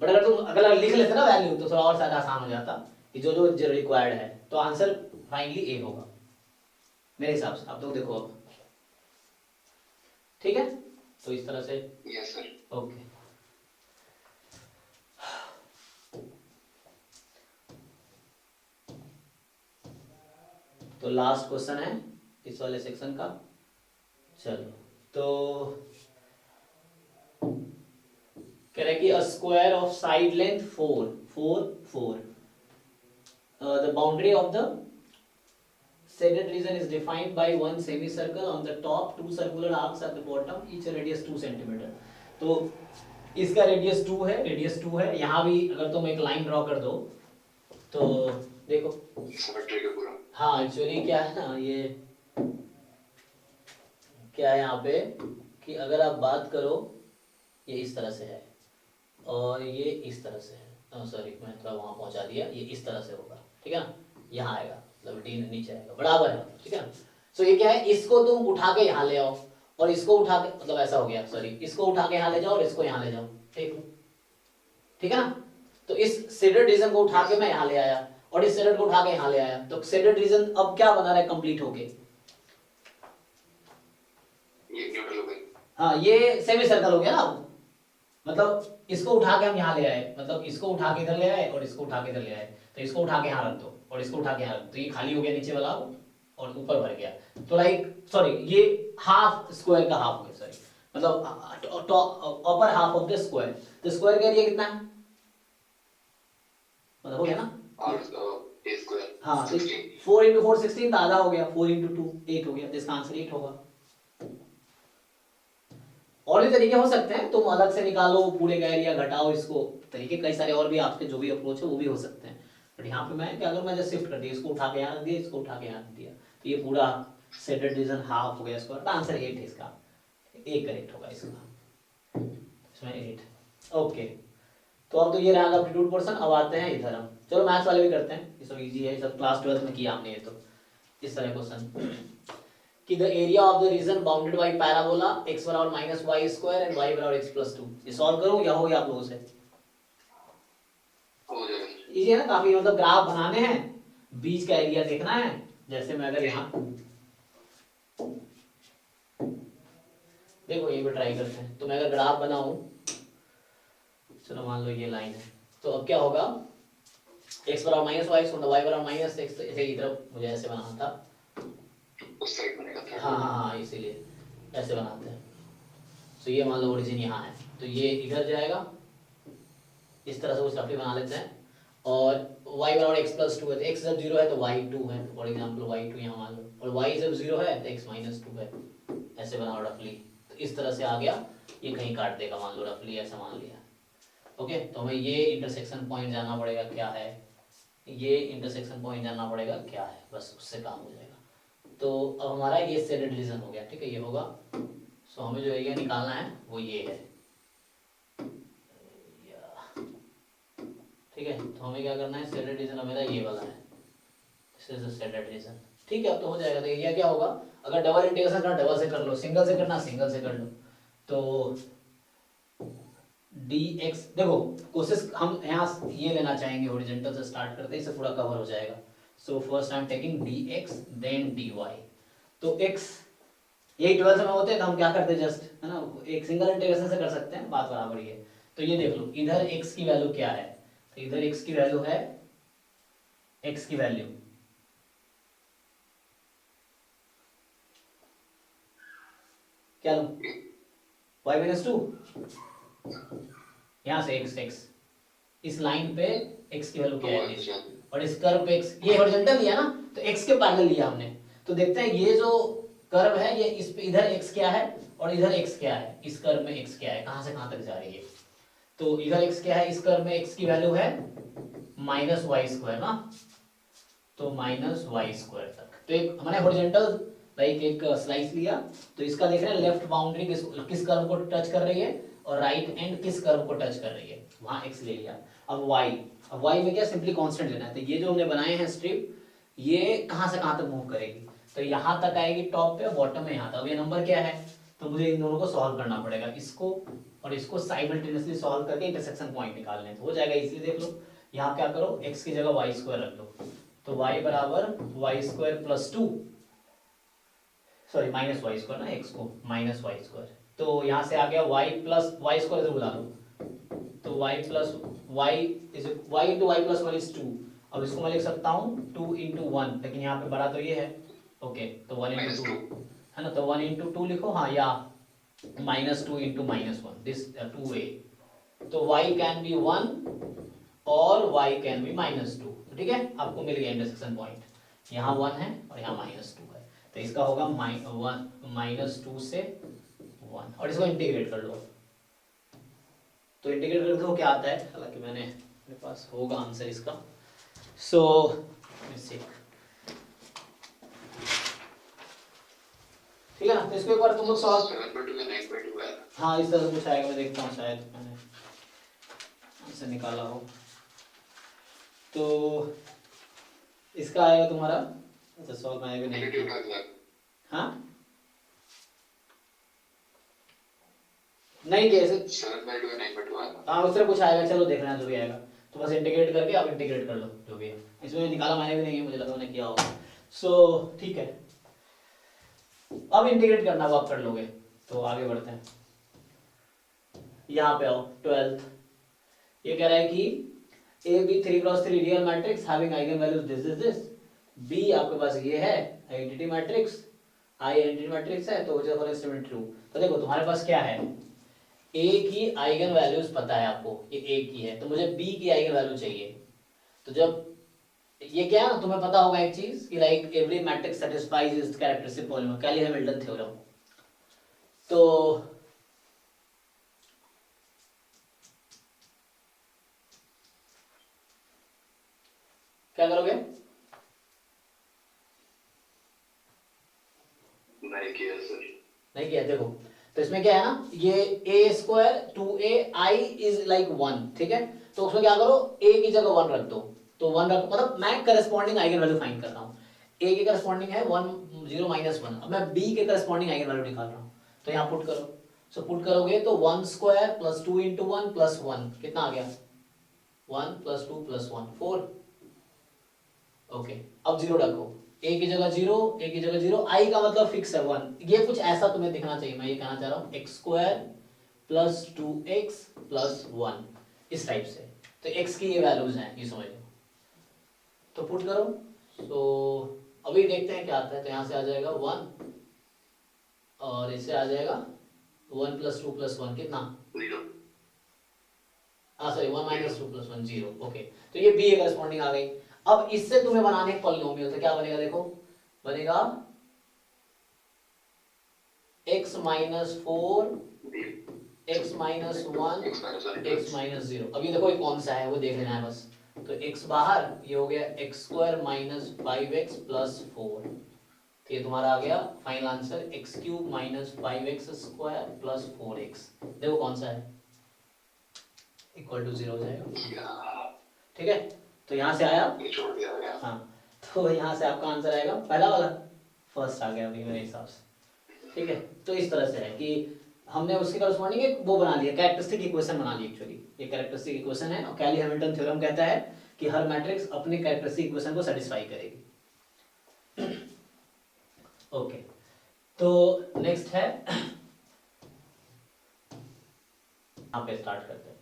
बट अगर तुम अगर लिख लेते ना वैल्यू तो थोड़ा और ज्यादा आसान हो जाता कि जो जो रिक्वायर्ड है, तो आंसर फाइनली ए होगा मेरे हिसाब से। अब तो देखो, अब ठीक है, तो इस तरह से, यस सर, ओके। तो लास्ट क्वेश्चन है इस वाले सेक्शन का, चलो। तो कह रहे कि a square of side length 4 4 4, the boundary of the shaded region is defined by one semicircle on the top, two circular arcs at the bottom, each radius 2 cm। तो इसका रेडियस 2 है, रेडियस 2 है, यहाँ भी अगर तुम एक लाइन ड्रॉ कर दो तो देखो, सिमेट्री का पूरा, हाँ एक्चुअली क्या है ना, ये क्या है यहाँ पे कि अगर आप बात करो, ये इस तरह से है और ये इस तरह से है, सॉरी मैं थोड़ा वहाँ पहुँचा दिया, ये इस तरह से होगा, ठीक है ना, यहाँ आएगा, मतलब डी नीचे आएगा, बराबर है, ठीक है ना। सो ये क्या है, इसको तुम उठा के यहाँ ले आओ और इसको उठा के, मतलब ऐसा हो गया, सॉरी, इसको उठा के यहाँ ले जाओ और इसको यहाँ ले जाओ, ठीक है ना। तो इस शेडेड रीजन को उठा के मैं यहाँ ले आया और इस शेडेड को उठा के यहाँ ले आया, तो शेडेड रीजन अब क्या बना रहा है, कंप्लीट हो गए, ये न्यूट्रल हो गई, हाँ ये सेमी सर्कल हो गया ना। अब मतलब इसको उठा के हम यहाँ ले आए, मतलब इसको उठा के इधर ले आए और इसको उठा के इधर ले आए, तो इसको उठा के यहाँ रख दो और इसको उठा के यहाँ रख दो, तो ये खाली हो गया नीचे वाला और ऊपर भर गया, तो लाइक सॉरी ये हाफ स्क्वायर का हाफ हो गया, सॉरी मतलब upper half of the square, तो स्क्वायर का एरिया कितना है, मतलब हो गया ना, और ए स्क्वायर, हाँ 16, 4 इंटू 4 16, तो आधा हो गया, 4 इंटू 2 8 हो गया, तो इसका आंसर 8 होगा। और भी तरीके हो सकते हैं, तुम अलग से निकालो पूरे का एरिया, घटाओ इसको, तरीके कई सारे और भी आपके जो भी अप्रोच है वो भी हो सकते हैं, बट यहाँ पे मैं क्या करूँ, मैं जस्ट शिफ्ट कर दिया, इसको उठा के यहाँ रख दिया, इसको उठा के यहाँ रख दिया, तो ये पूरा शेडेड रीजन हाफ हो गया स्क्वायर, तो आंसर 8 है इसका, 1 करेक्ट होगा इसका, इसमें 8, ओके। तो अब तो ये रहा एप्टीट्यूड पोर्शन, अब आते हैं इधर हम, चलो मैथ्स वाले भी करते हैं, ये सब इजी है, सब क्लास 12 में किया हमने, ये तो इस तरह क्वेश्चन। कि the area of the region bounded by parabola x बराबर minus y square and y बराबर x प्लस 2। ये सॉल्व करो या हो गया आप लोगों से? हो जाएगा। इजी है ना काफी, मतलब ग्राफ बनाने हैं, बीच का एरिया देखना है। जैसे मैं अगर यहाँ देखो ये भी ट्राई करते हैं, तो मैं अगर ग्राफ बनाऊं, चलो मान लो ये लाइन है, तो अब क्या होगा, x बराबर माइनस वाई y बराबर माइनस x, तो ऐसे इधर मुझे ऐसे बनाना था, उस साइड बनेगा क्या? हाँ इसीलिए ऐसे बनाते हैं। तो ये मान लो ओरिजिन यहाँ है, तो ये इधर जाएगा, इस तरह से कुछ रफली बना लेते हैं। और y बराबर x प्लस 2 है, तो x जब 0 है तो y 2 है, फॉर एग्जाम्पल y 2 यहाँ मान लो, और y जब 0 है तो x माइनस 2 है, ऐसे बनाओ रफली। तो इस तरह से आ गया, ये कहीं काट देगा मान लो, रफली ऐसा मान लिया। ओके, तो हमें ये इंटरसेक्शन पॉइंट जानना पड़ेगा क्या है, ये इंटरसेक्शन पॉइंट जानना पड़ेगा क्या है, बस उससे काम हो जाएगा। तो अब हमारा ये शेडेड रीजन हो गया, ठीक है, ये होगा। सो हमें जो एरिया निकालना है वो ये है, ठीक है। तो हमें क्या करना है, शेडेड रीजन मेरा ये वाला है, this is the shaded region, ठीक है। अब तो हो जाएगा। तो एरिया क्या होगा, अगर डबल इंटीग्रेशन करना डबल से कर लो, सिंगल से करना सिंगल से कर लो। तो dx, देखो कोशिश हम यहाँ ये लेना चाहेंगे, हॉरिजॉन्टल से स्टार्ट करते हैं, इससे पूरा कवर हो जाएगा। So first I am taking dx then dy। तो x यही 12 में होते हैं, तो हम क्या करते हैं, जस्ट है ना, एक सिंगल इंटीग्रेशन से कर सकते हैं, बात बराबर ही है। तो ये देख लो, इधर x की वैल्यू क्या है, तो इधर x की वैल्यू है, x की वैल्यू क्या लो, y माइनस 2, यहाँ से x इस लाइन पे x की वैल्यू क्या है, और इस कर्व पे x, ये हॉरिजॉन्टल लिया ना, तो x के पैरेलल लिया हमने। तो देखते हैं ये जो कर्व है, ये इस पे इधर x क्या है और इधर x क्या है, इस कर्व में x क्या है, कहां से कहां तक जा रही है। तो इधर x क्या है, इस कर्व में x की वैल्यू है माइनस वाई स्क्वायर ना, तो माइनस वाई स्क्वायर तक। तो एक हमने हॉरिजॉन्टल लाइक एक स्लाइस लिया, तो इसका देख रहे हैं लेफ्ट बाउंड्री किस कर्व को टच कर रही है और राइट एंड किस कर्व को टच कर रही है, वहां x ले लिया। अब y में क्या, सिंपली कांस्टेंट लेना है। तो ये जो हमने बनाए हैं स्ट्रिप, ये कहां से कहां तक मूव करेगी, तो यहाँ तक आएगी टॉप पे, बॉटम में यहाँ तक। अब ये नंबर क्या है, तो मुझे इन दोनों को सॉल्व करना पड़ेगा, इसको और इसको साइमल्टेनियसली सॉल्व करके इंटरसेक्शन पॉइंट निकालने हैं। तो हो जाएगा इसी, देख लो यहाँ क्या करो, x की जगह वाई स्क्वायर रख लो, तो y बराबर y square plus 2, sorry minus y square ना, x को माइनस वाई स्क्वायर, तो यहाँ से आ गया y प्लस वाई स्क्वायर बुला लो, तो y plus y is y into y plus 1 is 2। अब इसको मैं लिख सकता हूँ 2 इंटू 1, लेकिन यहाँ पे बड़ा तो ये है, ओके, तो 1 इंटू 2 है ना, तो 1 इंटू 2 लिखो, हाँ, या minus 2 into minus 1, this 2a। तो y कैन बी 1 और y कैन बी माइनस 2, ठीक है। आपको मिल गया इंटरसेक्शन पॉइंट, यहाँ 1 है और यहाँ माइनस 2 है, तो इसका होगा माइनस 2 से 1, और इसको इंटीग्रेट कर लो। तो इंटीग्रेट करते हो क्या आता है, हालांकि मेरे पास होगा आंसर इसका। सो ठीक है ना, तो इसको एक बार तुम लोग सॉल्व, 7/2 या 9/2 है। हाँ इस तरह से कुछ आएगा, मैं देखता हूँ शायद मैंने आंसर निकाला हो। तो इसका आएगा तुम्हारा, अच्छा सॉल्व में आएगा नहीं, हाँ नहीं कैसे, 7/2 या 9/2 है। हाँ उस तरह कुछ आएगा, चलो देख रहे हैं जो भी आएगा। तो बस इंटीग्रेट करके आप इंटीग्रेट कर लो जो भी है, इसमें निकाला मैंने भी नहीं है, मुझे लगा मैंने किया होगा। सो ठीक है, अब इंटीग्रेट करना वो आप कर लोगे। तो आगे बढ़ते हैं, यहाँ पे आओ 12th, ये कह रहा है कि A B 3x3 real matrix having eigenvalues this B आपके पास ये है identity matrix, I identity matrix है, तो फॉर एक्सपेरिमेंट ट्रू। तो देखो तुम्हारे पास क्या है, ए की आइगन वैल्यूज पता है आपको, ये ए की है, तो मुझे बी की आइगन वैल्यू चाहिए। तो जब ये क्या है ना, तुम्हें पता होगा एक चीज कि like every matrix satisfies its characteristic polymorph, Cayley Hamilton theorem. तो क्या करोगे, नहीं किया सर, नहीं किया, देखो तो इसमें क्या है ना, ये a square 2a i is like 1, ठीक है। तो उसमें क्या करो, a की जगह 1 रख दो, तो 1 रख, मतलब मैं करस्पॉन्डिंग आइगन वैल्यू फाइंड कर रहा हूँ। ए के करस्पॉन्डिंग है 1 0 माइनस 1। अब मैं बी के करस्पॉन्डिंग आइगन वैल्यू निकाल रहा हूँ, तो यहाँ पुट करो। सो पुट करोगे तो 1 स्क्वायर प्लस 2 इंटू 1 प्लस 1 कितना आ गया, 1 प्लस 2 प्लस 1 4। ओके, अब जीरो रखो, ए की जगह जीरो, ए की जगह जीरो, आई का मतलब फिक्स है 1। ये कुछ ऐसा तुम्हें दिखना चाहिए, मैं ये कहना चाह रहा हूँ x square plus 2x plus 1 इस टाइप से। तो x की ये वैल्यूज हैं, ये समझ लो। तो पुट करो, तो अभी देखते हैं क्या आता है। तो यहाँ से आ जाएगा 1 और इससे आ जाएगा 1 प्लस 2 प्लस 1 कितना, सॉरी 1 माइनस 2 प्लस 1 0। ओके, तो ये बी करस्पॉन्डिंग आ गई। अब इससे तुम्हें बनाने एक पॉलिनोमियल, तो क्या बनेगा देखो, बनेगा x minus 4 x minus 1 x minus 0। अब ये देखो ये कौन सा है वो देख लेना है बस। तो x बाहर, ये हो गया x square minus 5x plus 4। तो ये तुम्हारा आ गया final answer x cube minus 5x square plus 4x। देखो कौन सा है, इक्वल टू 0 हो जाएगा। ठीक है, तो यहाँ से आया, हाँ, तो यहाँ से आपका आंसर आएगा पहला वाला, फर्स्ट आ गया अभी मेरे हिसाब से। ठीक है, तो इस तरह से है कि हमने उसके करस्पॉन्डिंग एक वो बना लिया, कैरेक्टरिस्टिक इक्वेशन बना ली। एक्चुअली ये कैरेक्टरिस्टिक इक्वेशन है और कैली हैमिल्टन थ्योरम कहता है कि हर मैट्रिक्स अपने कैरेक्टरिस्टिक इक्वेशन को सेटिस्फाई करेगी। ओके, तो नेक्स्ट है, यहाँ पे स्टार्ट करते हैं।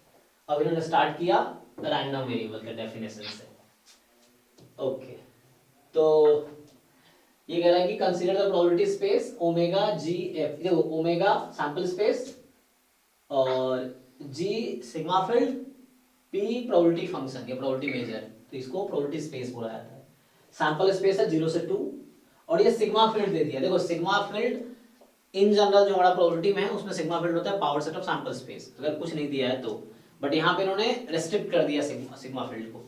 अब इन्होंने स्टार्ट किया रैंडम वेरिएबल के डेफिनेशन से। ओके, तो ये कह रहा है कि consider the probability space omega G F. देखो ओमेगा सैंपल स्पेस और G sigma field, P probability function या प्रोबेबिलिटी मेजर, तो इसको प्रोबेबिलिटी स्पेस बोला जाता है। सैंपल स्पेस है 0 से 2 और ये सिग्मा फील्ड दे दिया। देखो सिग्मा फील्ड इन जनरल जो हमारा प्रोबेबिलिटी में है उसमें सिग्मा फील्ड होता है power set of sample space, अगर कुछ नहीं दिया है तो। बट यहाँ पे इन्होंने रेस्ट्रिक्ट कर दिया सिग्मा फील्ड को,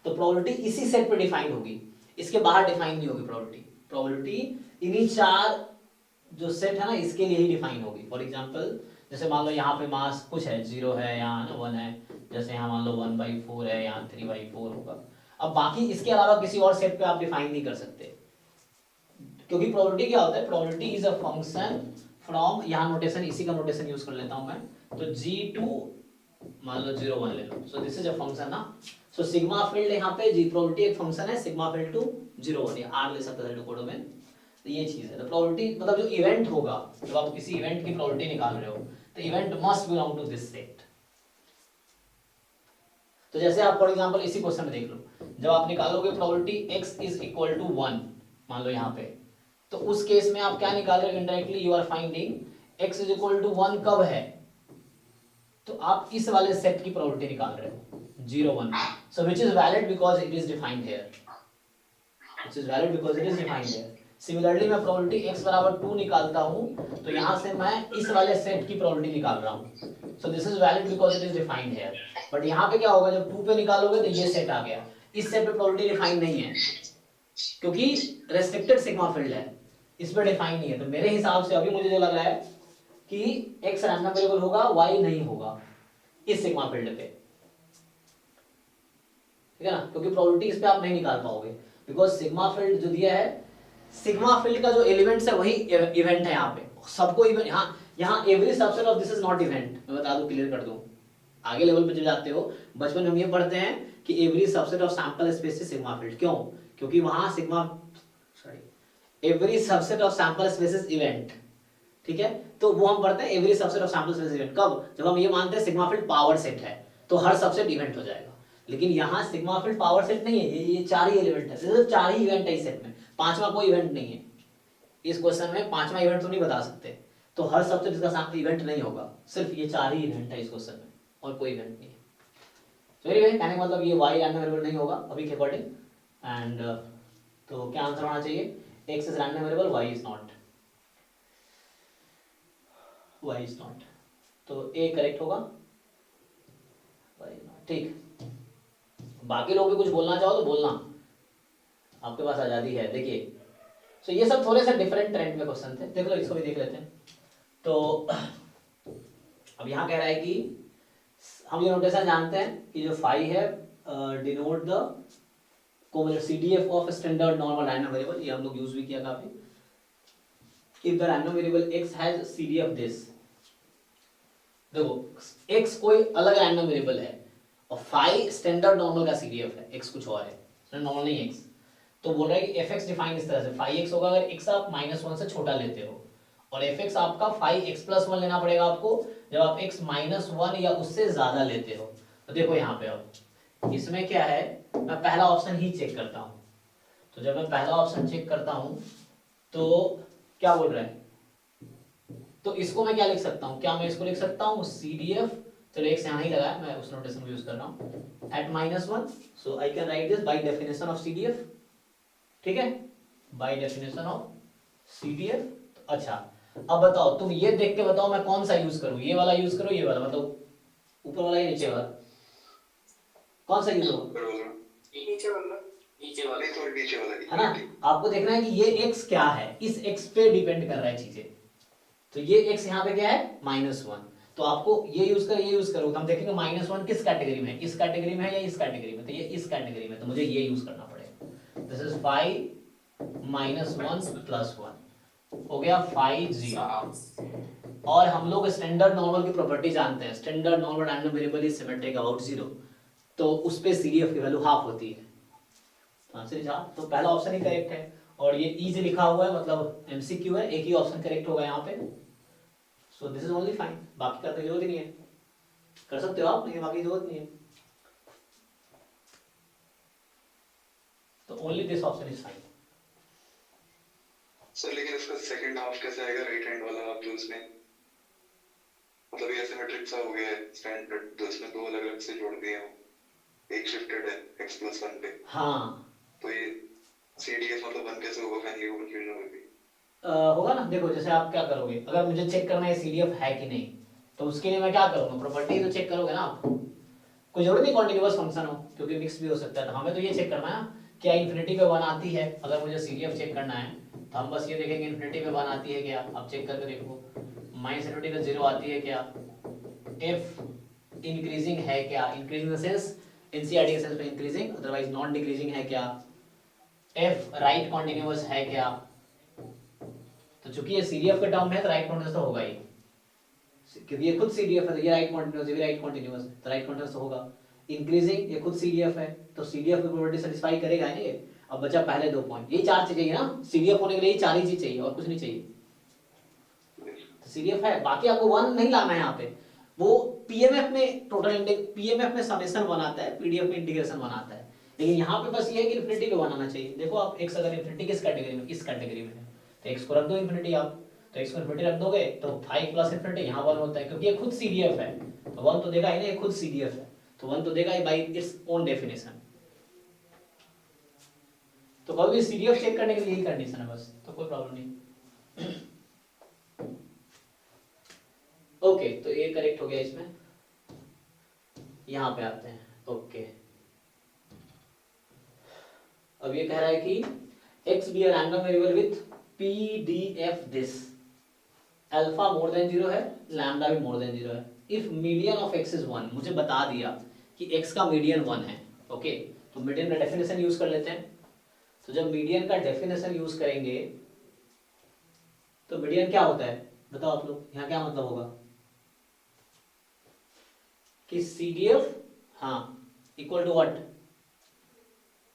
तो प्रोबेबिलिटी इसी सेट पे डिफाइन होगी, इसके बाहर डिफाइन नहीं होगी प्रोबेबिलिटी। प्रोबेबिलिटी इन्हीं चार जो सेट है ना इसके लिए ही डिफाइन होगी। फॉर एग्जांपल जैसे मान लो यहाँ पे मास कुछ है, 0 है, यहाँ ना 1 है, जैसे यहाँ मान लो 1/4 है, यहाँ 3/4 होगा। अब बाकी इसके अलावा किसी और सेट पे आप डिफाइन नहीं कर सकते, क्योंकि प्रोबेबिलिटी क्या होता है, probability is a function from, यहाँ नोटेशन इसी का नोटेशन यूज कर लेता हूँ मैं, तो G2 मान लो 0 1 ले लो, so this is a function ना। सो सिग्मा फील्ड यहाँ पे जी प्रोबेबिलिटी एक फंक्शन है, सिग्मा फील्ड टू 0 1 या r ले सकते हैं कोड में। तो ये चीज है, तो प्रोबेबिलिटी मतलब जो इवेंट होगा, जब आप किसी इवेंट की प्रोबेबिलिटी निकाल रहे हो तो event must belong to this set. तो जैसे आप फॉर एग्जांपल इसी क्वेश्चन में देख लो, जब आप निकालोगे probability x is equal to 1 मान लो यहाँ पे, तो उस केस में आप क्या निकाल रहे हो, indirectly you are finding x is equal to 1 कब है, तो आप इस वाले सेट की प्रोबेबिलिटी निकाल रहे हो 0 1, so which is valid because it is defined here, which is valid because it is defined here. Similarly मैं प्रोबेबिलिटी x बराबर 2 निकालता हूँ, तो यहाँ से मैं इस वाले सेट की प्रोबेबिलिटी निकाल रहा हूँ, so this is valid because it is defined here. But यहाँ पे क्या होगा, जब 2 पे निकालोगे तो ये सेट आ गया, इस सेट पे प्रोबेबिलिटी डिफाइन नहीं है क्योंकि रेस्ट्रिक्टेड सिग्मा फील्ड है, इस पे डिफाइन नहीं है। तो मेरे हिसाब से अभी मुझे जो लग रहा है कि x रैंडम वेरिएबल होगा, y नहीं होगा इस सिग्मा फील्ड पे, ठीक है ना, क्योंकि प्रोबेबिलिटी इस पे आप नहीं निकाल पाओगे बिकॉज सिग्मा फील्ड जो दिया है, सिग्मा फील्ड का जो एलिमेंट्स है वही इवेंट है यहाँ पे, सबको इवेंट, यहाँ every subset of this is not event, मैं बता दूं, क्लियर कर दूं। आगे लेवल पे जो जाते हो बचपन में हम ये पढ़ते हैं कि every subset of sample space is sigma field, क्यों, क्योंकि वहां sigma, sorry, every subset of sample space is event, ठीक है, तो वो हम पढ़ते हैं every subset of sample space event कब, जब हम ये मानते हैं सिग्मा फील्ड पावर सेट है तो हर सबसेट इवेंट हो जाएगा। लेकिन यहाँ सिग्मा फील्ड पावर सेट नहीं है, ये चार ही एलिमेंट है, सिर्फ चार ही इवेंट है इस सेट में, पांचवा कोई इवेंट नहीं है। इस क्वेश्चन में पांचवा इवेंट तो नहीं बता सकते, तो हर सबसेट इसका साथ इवेंट नहीं होगा, सिर्फ ये चार ही इवेंट है इस क्वेश्चन में और कोई इवेंट नहीं है। तो एनीवे कहने का मतलब ये y रैंडम वेरिएबल नहीं होगा अभी के अकॉर्डिंग, एंड तो क्या आंसर होना चाहिए, x is random variable, y is not, y is not, तो a करेक्ट होगा, y इज नॉट, ठीक। बाकी लोग भी कुछ बोलना चाहो तो बोलना, आपके पास आजादी है। देखिए तो ये सब थोड़े से डिफरेंट ट्रेंड में क्वेश्चन थे, देख लो इसको भी देख लेते हैं। तो अब यहाँ कह रहा है कि हम ये नोटेशन जानते हैं कि जो फाई है denote the Komal CDF of standard normal random variable, ये हम लोग यूज भी किया काफी। If the random variable x has CDF this, देखो x कोई अलग रैंडम वेरिएबल है और फाई स्टैंडर्ड नॉर्मल का CDF है, x कुछ और है, नॉर्मल नहीं x। तो बोल रहा है कि fx डिफाइन इस तरह से, फाई x होगा अगर x आप -1 से छोटा लेते हो, और fx आपका फाई x+1 लेना पड़ेगा आपको जब आप x -1 या उससे ज्यादा लेते हो। तो देखो यहाँ पे अब इसमें क्या है, मैं पहला ऑप्शन ही चेक करता हूँ। तो जब मैं पहला ऑप्शन चेक करता हूँ तो क्या बोल रहा है, तो इसको मैं क्या लिख सकता हूँ, क्या मैं इसको लिख सकता हूँ CDF, चलो एक यहाँ ही लगा है, मैं उस नोटेशन को यूज कर रहा हूँ, at -1, so I can write this by definition of CDF, ठीक है, बाय डेफिनेशन ऑफ CDF। अच्छा अब बताओ, तुम ये देख के बताओ मैं कौन सा यूज करूँ, ये वाला यूज करो, ये वाला, मतलब ऊपर वाला या नीचे वाला, कौन सा यूज होगा? नीचे वाला, नीचे वाला, नीचे वाला है ना। आपको देखना है कि ये x क्या है, इस x पे डिपेंड कर रहा है चीजें। तो ये x यहाँ पे क्या है -1, तो आपको ये यूज कर, ये यूज करो, तो हम देखेंगे -1 किस कैटेगरी में है, इस कैटेगरी में है या इस कैटेगरी में, तो ये इस कैटेगरी में, तो मुझे ये यूज करना पड़ेगा। दिस इज फाई -1 + 1 हो गया फाई 0। और हम लोग स्टैंडर्ड नॉर्मल की प्रॉपर्टी जानते हैं, standard normal random variable is symmetric about 0, तो उस पे CDF की वैल्यू हाफ होती है। आंसर इज हाफ, तो पहला ऑप्शन ही करेक्ट है। और ये इज लिखा हुआ है मतलब MCQ है, एक ही ऑप्शन करेक्ट होगा यहाँ पे, सो दिस इज ओनली फाइन, बाकी करने की जरूरत ही नहीं है, कर सकते हो आप लेकिन बाकी जरूरत नहीं है, तो only this option is fine. Sir लेकिन इसका सेकंड हाफ कैसे आएगा, राइट हैंड वाला आप जो उसमें, मतलब ये सिमेट्रिक सा हो गया है स्टैंडर्ड, तो इसमें दो अलग अलग से जोड़ दिए हैं, एक शिफ्टेड है x+1 पे, हाँ तो ये CDF मतलब 1 कैसे होगा, फैन ये कंफ्यूजन होगी। होगा ना। देखो जैसे आप क्या करोगे, अगर मुझे चेक करना है CDF है कि नहीं, तो उसके लिए मैं क्या करूँगा, प्रॉपर्टी तो चेक करोगे ना आप, कोई जरूरत नहीं कॉन्टिन्यूअस फंक्शन हो क्योंकि मिक्स भी हो सकता है, तो हमें तो ये चेक करना है क्या इन्फिनिटी पे 1 आती है। अगर मुझे CDF चेक करना है तो हम बस ये देखेंगे इन्फिनिटी पे 1 आती है क्या, आप चेक करके देखो, -इन्फिनिटी पे 0 आती है क्या, f इंक्रीजिंग है क्या, इंक्रीजिंग द सेंस NCERT के सेंस में इंक्रीजिंग, अदरवाइज नॉन डिक्रीजिंग है क्या, f राइट कॉन्टिन्यूअस है क्या, तो चूंकि ये CDF का टर्म है तो राइट कॉन्टिन्यूअस तो होगा ही, क्योंकि ये खुद CDF है तो ये राइट कॉन्टिन्यूअस, ये भी राइट कॉन्टिन्यूअस है तो राइट कॉन्टिन्यूअस तो होगा। इंक्रीजिंग ये खुद CDF है तो CDF की प्रॉपर्टी सेटिस्फाई करेगा ये। अब बचा पहले 2 पॉइंट, यही 4 चीजें चाहिए ना, CDF होने के लिए 4 ही चीज चाहिए और कुछ नहीं चाहिए, तो CDF है, बाकी आपको 1 नहीं लाना है यहाँ पे, वो PMF में टोटल PMF में समेशन बनाता है, PDF में इंटीग्रेशन बनाता है, लेकिन यहाँ पे बस ये है कि इन्फिनिटी पे बनाना चाहिए। देखो आप x अगर इन्फिनिटी किस कैटेगरी में, इस कैटेगरी में है, तो x को रख दो इन्फिनिटी आप, तो x को इन्फिनिटी रख दोगे तो 5 + इन्फिनिटी यहाँ 1 होता है, क्योंकि ये खुद CDF है तो 1 तो देगा ही ना, ये खुद CDF है तो 1 तो देगा ही बाय इट्स ओन डेफिनेशन। तो कभी भी CDF चेक करने के लिए यही कंडीशन है बस, तो कोई प्रॉब्लम नहीं। ओके तो ये करेक्ट हो गया इसमें, यहाँ पे आते हैं। ओके अब ये कह रहा है कि x be a random variable with PDF this, alpha more than 0 है, लैम्डा भी मोर देन 0 है, if median of x is 1, मुझे बता दिया कि x का मीडियन 1 है। ओके तो मीडियन का डेफिनेशन यूज कर लेते हैं। तो जब मीडियन का डेफिनेशन यूज करेंगे तो मीडियन क्या होता है बताओ आप लोग, यहाँ क्या मतलब होगा कि CDF हाँ इक्वल टू व्हाट,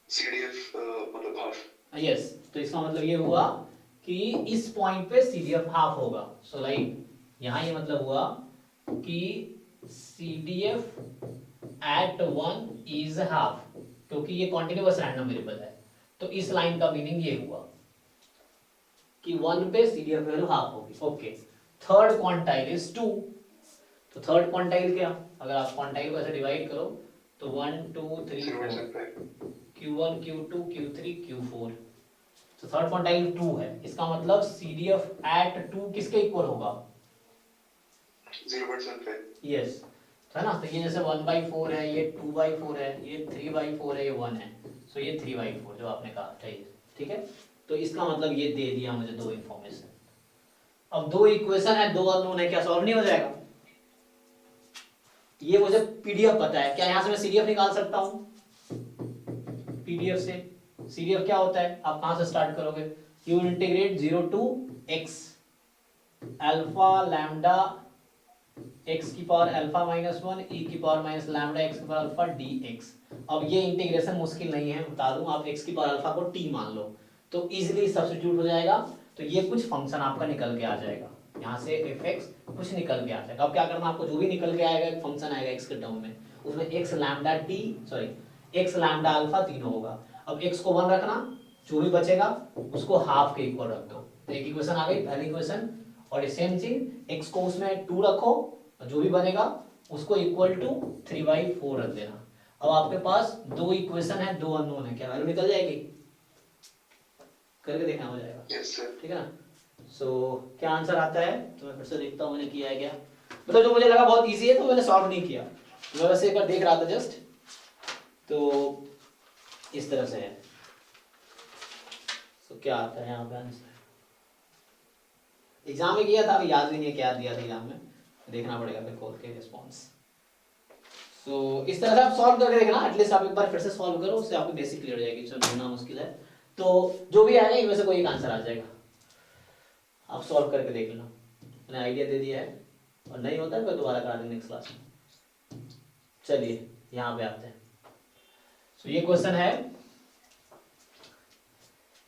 CDF मतलब हाफ, यस, तो इसका मतलब ये हुआ कि इस पॉइंट पे CDF हाफ होगा। सो लाइक यहाँ ये मतलब हुआ कि CDF एट 1 इज हाफ, क्योंकि ये कॉन्टिन्यूअस रैंडम वेरिएबल है, तो इस लाइन का मीनिंग ये हुआ कि 1 पे CDF वैल्यू हाफ होगी। ओके थर्ड क्वांटाइल इज 2, तो थर्ड क्वांटाइल क्या, अगर आप क्वांटाइल को ऐसे डिवाइड करो तो 1 2 3 4 Q1 Q2 Q3 Q4, तो थर्ड क्वांटाइल 2 है, इसका मतलब CDF एट 2 किसके इक्वल होगा 0% पे, यस, तो है ना। तो ये जैसे 1/4 है, ये 2/4 है, ये 3/4 है, ये 1 है, सो ये 3/4 जो आपने कहा चाहिए, ठीक है। तो इसका मतलब ये दे दिया मुझे 2 इंफॉर्मेशन। अब 2 इक्वेशन है, 2 अननोन है, क्या सॉल्व नहीं हो जाएगा? ये मुझे PDF पता है, क्या यहाँ से मैं CDF निकाल सकता हूँ? पीडीएफ से। सीडीएफ क्या होता है, आप कहां से स्टार्ट करोगे, you will integrate 0 to x alpha lambda x की पावर अल्फा माइनस 1 e की पावर माइनस लैम्डा x की पावर अल्फा dx। अब ये इंटीग्रेशन मुश्किल नहीं है, बता दूं, आप x की पावर अल्फा को t मान लो तो इजीली सब्स्टिट्यूट हो जाएगा। तो ये कुछ फंक्शन आपका निकल के आ जाएगा, यहाँ से fx कुछ निकल के आ जाएगा। अब क्या करना आपको, जो भी निकल के आएगा एक फंक्शन आएगा x के टर्म में, उसमें x lambda t sorry x lambda alpha तीनों होगा। अब x को 1 रखना, जो भी बचेगा उसको हाफ के इक्वल रख दो, तो एक इक्वेशन आ गई, पहली इक्वेशन। और सेम चीज x को उसमें 2 रखो, जो भी बनेगा उसको इक्वल टू 3/4 रख देना। अब आपके पास दो इक्वेशन है, दो अननोन है, क्या वैल्यू निकल जाएगी, करके देखना हो जाएगा। Yes sir. ठीक है ना। सो क्या आंसर आता है, तो मैं फिर से देखता हूँ मैंने किया है क्या। मतलब जो मुझे लगा बहुत इजी है तो मैंने सॉल्व नहीं किया, मैं वैसे एक बार देख रहा था जस्ट, तो इस तरह से है। सो क्या आता है यहाँ पे आंसर, एग्जाम में किया था, अभी याद भी नहीं है क्या दिया था एग्जाम में, देखना पड़ेगा फिर खोल के रिस्पॉन्स। सो इस तरह से आप सॉल्व करके देखना, एटलीस्ट आप एक बार फिर से सॉल्व करो, उससे आपको बेसिक क्लियर हो जाएगी। चलो ढूंढना मुश्किल है तो जो भी आएगा इनमें से कोई एक आंसर आ जाएगा, आप सॉल्व करके देख लेना, मैंने आइडिया दे दिया है, और नहीं होता है तो दोबारा करा देंगे नेक्स्ट क्लास में। चलिए यहाँ पे आते हैं। सो ये क्वेश्चन है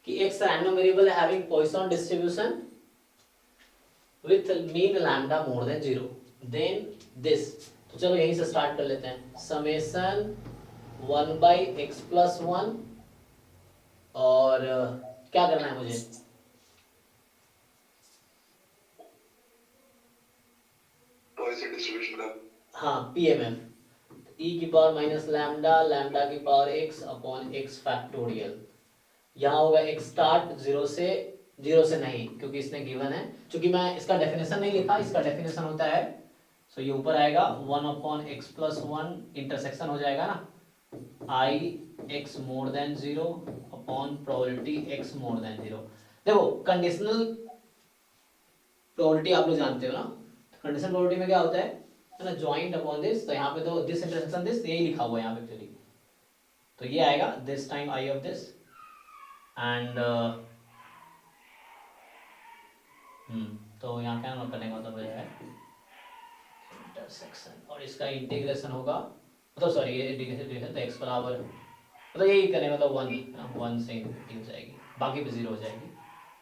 कि एक random variable having Poisson distribution with mean lambda more than 0 then this। तो चलो यहीं से स्टार्ट कर लेते हैं, समेशन 1/x plus 1 और क्या करना है मुझे, पॉइसन डिस्ट्रीब्यूशन का, हाँ पीएमएफ, e की पावर माइनस लैम्डा लैम्डा की power x upon x factorial. यहाँ होगा x स्टार्ट 0 से नहीं, क्योंकि इसने गिवन है, क्योंकि मैं इसका डेफिनेशन नहीं लिखा, इसका डेफिनेशन होता है, सो ये ऊपर आएगा 1/x plus 1 इंटरसेक्शन हो जाएगा ना, i x more than 0 upon probability x more than 0। देखो कंडीशनल प्रोबेबिलिटी आप लोग जानते हो ना, कंडीशनल प्रोबेबिलिटी में क्या होता है ना, जॉइंट अपॉन दिस, तो यहाँ पे तो दिस इंटरसेक्शन दिस यही लिखा हुआ है यहाँ पे एक्चुअली, तो ये आएगा this time i of this and तो यहाँ क्या नोट करने का मतलब है इंटरसेक्शन, और इसका इंटीग्रेशन होगा, मतलब सॉरी ये इंटीग्रेशन तो x बराबर, मतलब यही करने का, मतलब 1 से इंफिनिटी हो जाएगी, बाकी पे 0 हो जाएगी,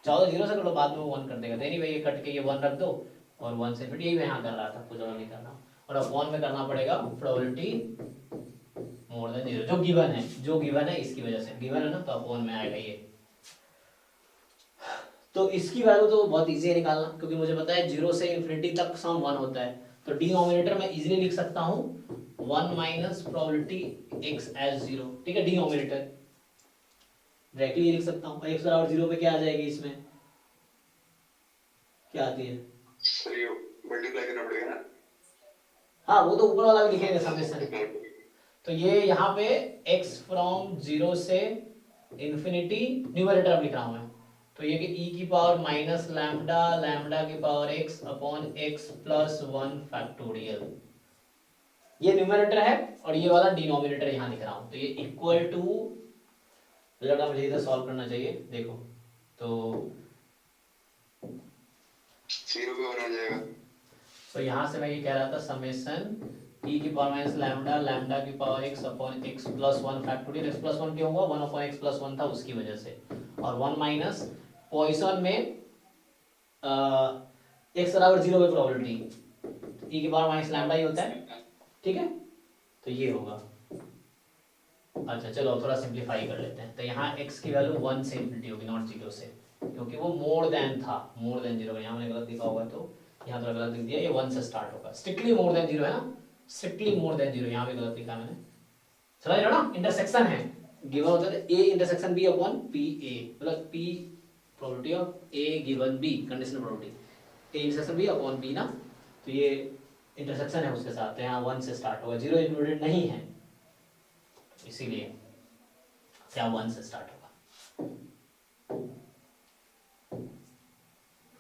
चाहो तो 0 से कर लो, बाद में वो 1 कर देगा, तो एनीवे ये कट के ये 1 रख दो और 1 से इंफिनिटी, यही मैं यहाँ कर रहा था, कुछ और नहीं करना। और अब 1 में करना पड़ेगा प्रोबेबिलिटी मोर देन 0, जो गिवन है इसकी वजह से गिवन है ना, तो अब 1 में आएगा ये। तो इसकी वैल्यू तो बहुत इजी है निकालना, क्योंकि मुझे पता है 0 से इंफिनिटी तक सम 1 होता है, तो डिनोमिनेटर में इजीली लिख सकता हूँ 1 माइनस प्रोबेबिलिटी x एज 0, ठीक है, डिनोमिनेटर डायरेक्टली लिख सकता हूँ। x बराबर 0 पे क्या आ जाएगी, इसमें क्या आती है, सर ये मल्टीप्लाई करना पड़ेगा ना, हाँ वो तो ऊपर वाला भी लिखेंगे समेशन, तो ये यहाँ पे x फ्रॉम 0 से इंफिनिटी न्यूमरेटर लिख रहा हूँ मैं, तो ये कि e की पावर माइनस लैम्डा लैम्डा की power x upon x plus 1 factorial, ये न्यूमरेटर है और ये वाला डिनोमिनेटर यहाँ लिख रहा हूँ, तो ये इक्वल टू, लगा मुझे इधर सॉल्व करना चाहिए, देखो तो 0 पे बना जाएगा। तो यहाँ से मैं ये कह रहा था समेशन e की पावर माइनस लैम्डा लैम्डा की power x upon x plus 1 factorial, x plus 1 क्यों हुआ, 1 अपॉन x प्लस 1 था उसकी वजह से, और 1 माइनस पॉइसन में x बराबर 0 पे प्रोबेबिलिटी e की पावर माइनस लैम्डा ही होता है, ठीक है, तो ये होगा। अच्छा चलो थोड़ा सिंप्लीफाई कर लेते हैं, तो यहाँ x की वैल्यू 1 से इंफिनिटी होगी, नॉट 0 से, क्योंकि वो मोर देन था, मोर देन 0, यहाँ मैंने गलत लिखा होगा तो यहाँ थोड़ा गलत लिख दिया, ये 1 से स्टार्ट होगा, स्ट्रिक्टली मोर देन 0 है ना, स्ट्रिक्टली मोर देन 0, यहाँ पे गलत लिखा मैंने, समझ रहे हो ना, इंटरसेक्शन है, गिवन होता है a intersection b upon p a, मतलब p probability of a given b, conditional probability a intersection b upon b ना, तो ये इंटरसेक्शन है उसके साथ, तो यहाँ 1 से स्टार्ट होगा, 0 इंक्लूडेड नहीं है, इसीलिए क्या 1 से स्टार्ट होगा।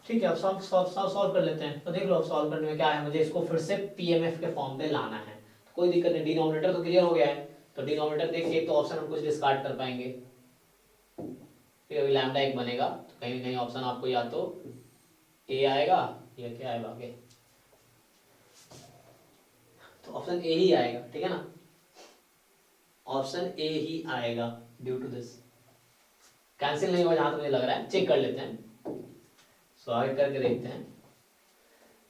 ठीक है, अब सॉल्व कर लेते हैं, तो देख लो अब सॉल्व करने में क्या है, मुझे इसको फिर से पीएमएफ के फॉर्म पे लाना है, तो कोई दिक्कत नहीं, डिनोमिनेटर तो क्लियर हो गया है, तो डिनोमिनेटर देख के एक तो ऑप्शन हम कुछ डिस्कार्ड कर पाएंगे, फिर अभी लैम्डा 1 बनेगा तो कहीं ना कहीं ऑप्शन आपको या तो ए आएगा या क्या आएगा आगे, तो ऑप्शन ए ही आएगा, ठीक है ना, ऑप्शन ए ही आएगा ड्यू टू दिस। कैंसिल नहीं हुआ जहां तक मुझे लग रहा है, चेक कर लेते हैं। सो आगे करके देखते हैं।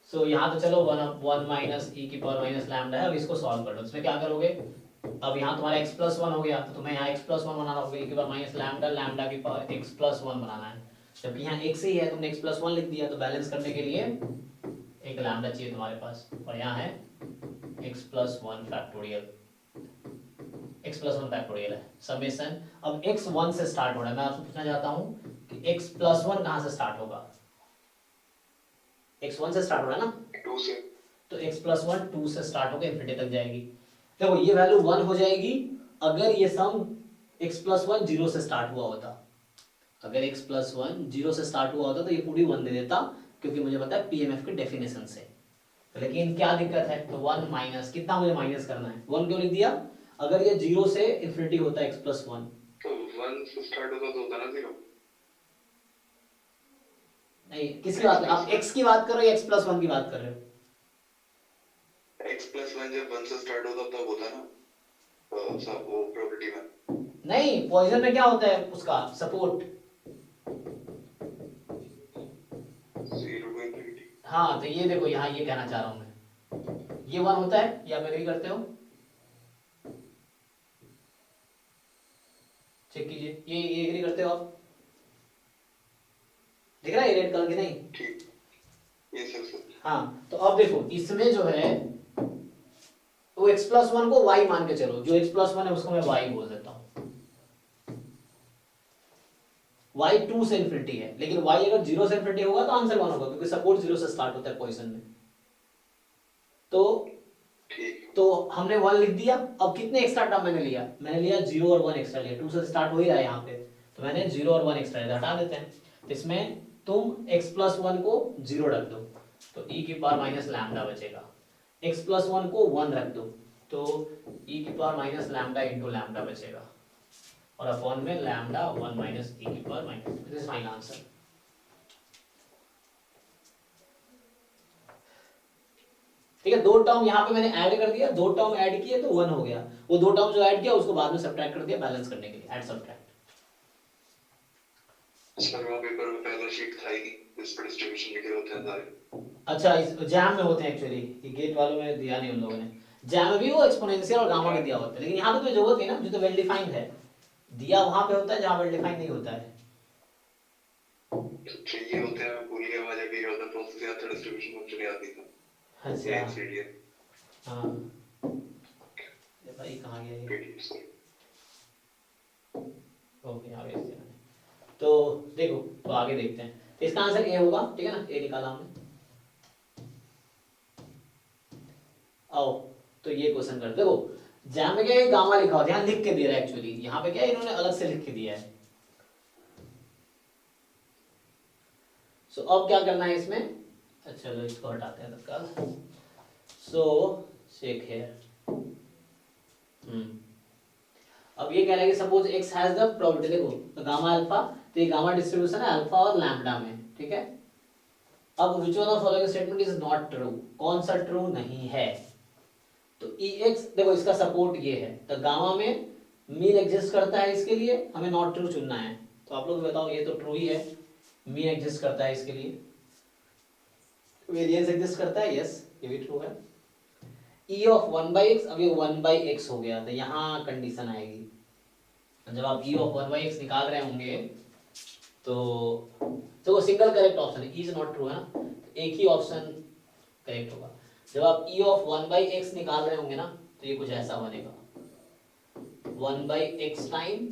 सो यहाँ तो चलो वन माइनस ई की पावर माइनस लैम्डा है, अब इसको सॉल्व कर लो। इसमें क्या करोगे, अब यहाँ तुम्हारा x प्लस 1 हो गया तो तुम्हें यहाँ x प्लस 1 बनाना होगा, e की पावर माइनस लैम्डा, लैम्डा की पावर x प्लस 1 बनाना है। जबकि यहाँ x ही है, तुमने x प्लस 1 लिख दिया, तो बैलेंस करने के लिए एक लैम्डा चाहिए तुम्हारे पास, और यहाँ है x plus 1 factorial, x plus 1 factorial है समेशन। अब x 1 से स्टार्ट हो रहा है, मैं आपसे पूछना चाहता हूँ कि x प्लस 1 कहाँ से स्टार्ट होगा, x 1 से स्टार्ट हो रहा है ना, 2 से, तो x प्लस 1 2 से स्टार्ट होकर इन्फिनिटी तक जाएगी। देखो ये वैल्यू 1 हो जाएगी अगर ये सम x प्लस 1 0 से स्टार्ट हुआ होता, अगर x प्लस 1 0 से स्टार्ट हुआ होता तो ये पूरी 1 दे देता, क्योंकि मुझे पता है पीएमएफ के डेफिनेशन से। लेकिन क्या दिक्कत है, तो 1 माइनस कितना मुझे माइनस करना है, 1 क्यों लिख दिया, अगर ये 0 से इन्फिनिटी होता है x प्लस 1, तो 1 से स्टार्ट होता तो होता ना 0। नहीं किसकी बात, आप x की बात कर रहे हो या x प्लस 1 की बात कर रहे हो, x प्लस 1 जब 1 से स्टार्ट होता तब होता ना, सब वो प्रॉपर्टी में। नहीं पॉइजन में क्या होता है उसका सपोर्ट, 0 टू इंफिनिटी। हाँ तो ये देखो यहाँ ये कहना चाह रहा हूं मैं, ये 1 होता है, या आप एग्री करते हो, चेक कीजिए, ये एग्री करते हो आप, दिख रहा है ये रेड कलर की, नहीं ठीक, ये सर। हाँ तो अब देखो इसमें जो है वो x प्लस 1 को y मान के चलो, जो x प्लस 1 है उसको मैं y बोल देता हूँ, y 2 से इन्फिनिटी है, लेकिन y अगर 0 से इन्फिनिटी होगा तो आंसर 1 होगा, क्योंकि सपोर्ट 0 से स्टार्ट होता है पोजीशन में। तो हमने 1 लिख दिया। अब कितने एक्स्ट्रा टर्म मैंने लिया, मैंने लिया 0 और 1 एक्स्ट्रा लिया, 2 से स्टार्ट हो ही रहा है यहाँ पे, तो मैंने 0 और 1 एक्स्ट्रा लिया, हटा देते हैं। तो इसमें तुम x प्लस 1 को 0 रख दो तो e की पावर माइनस लैम्डा बचेगा, x प्लस 1 को 1 रख दो तो e की power minus lambda into lambda बचेगा, और अपॉन में लैम्डा 1 माइनस e की power minus, this is final answer. ठीक है, दो टर्म यहाँ पे मैंने ऐड कर दिया, दो टर्म ऐड किए तो 1 हो गया, वो दो टर्म जो ऐड किया उसको बाद में सब्ट्रैक्ट कर दिया बैलेंस करने के लिए, ऐड सब्ट्रैक्ट। सर वो पेपर में पहला शीट था ही नहीं, इस पर डिस्ट्रीब्यूशन लिखे होते हैं सारे। अच्छा इस जैम में होते हैं एक्चुअली, ये गेट वालों में दिया नहीं उन लोगों ने, जैम में भी वो एक्सपोनेंशियल और गामा में दिया होता है, लेकिन यहाँ पे तो जरूरत नहीं ना, जो तो वेल डिफाइंड है, दिया वहां पे होता है जहाँ वेल डिफाइंड नहीं होता है। चाहिए होते हैं, भूल गया मुझे भी होता प्रोसेस या था डिस्ट्रीब्यूशन मुझे नहीं आती था। अच्छा हाँ ये भाई कहाँ गया ये, ओके आ गया इससे। तो देखो तो आगे देखते हैं, तो इसका आंसर ए होगा, ठीक है ना, ए निकाला हमने। आओ तो ये क्वेश्चन कर देखो, जहां पे क्या है गामा लिखा होता है, यहाँ लिख के दे रहा है एक्चुअली, यहाँ पे क्या है इन्होंने अलग से लिख के दिया है। सो अब क्या करना है इसमें, अच्छा चलो इसको हटाते हैं तत्काल। सो चेक हियर, अब ये कह रहा है कि suppose x has the probability, देखो तो गामा अल्फा, तो ये गामा डिस्ट्रीब्यूशन है अल्फा और लैम्डा में, ठीक है। अब which one of following statement is not true, कौन सा ट्रू नहीं है, तो ex देखो इसका सपोर्ट ये है, तो गामा में मीन एग्जिस्ट करता है, इसके लिए हमें नॉट ट्रू चुनना है, तो आप लोग बताओ ये तो ट्रू ही है, मीन एग्जिस्ट करता है इसके लिए, वेरिएंस एग्जिस्ट करता है, यस ये भी ट्रू है। e ऑफ 1/x, अब ये 1/x हो गया, तो यहाँ कंडीशन आएगी, जब आप e ऑफ 1/x निकाल रहे होंगे तो वो सिंगल करेक्ट ऑप्शन है, इज नॉट ट्रू है ना, तो एक ही ऑप्शन करेक्ट होगा। जब आप e ऑफ 1/x निकाल रहे होंगे ना तो ये कुछ ऐसा बनेगा, 1/x टाइम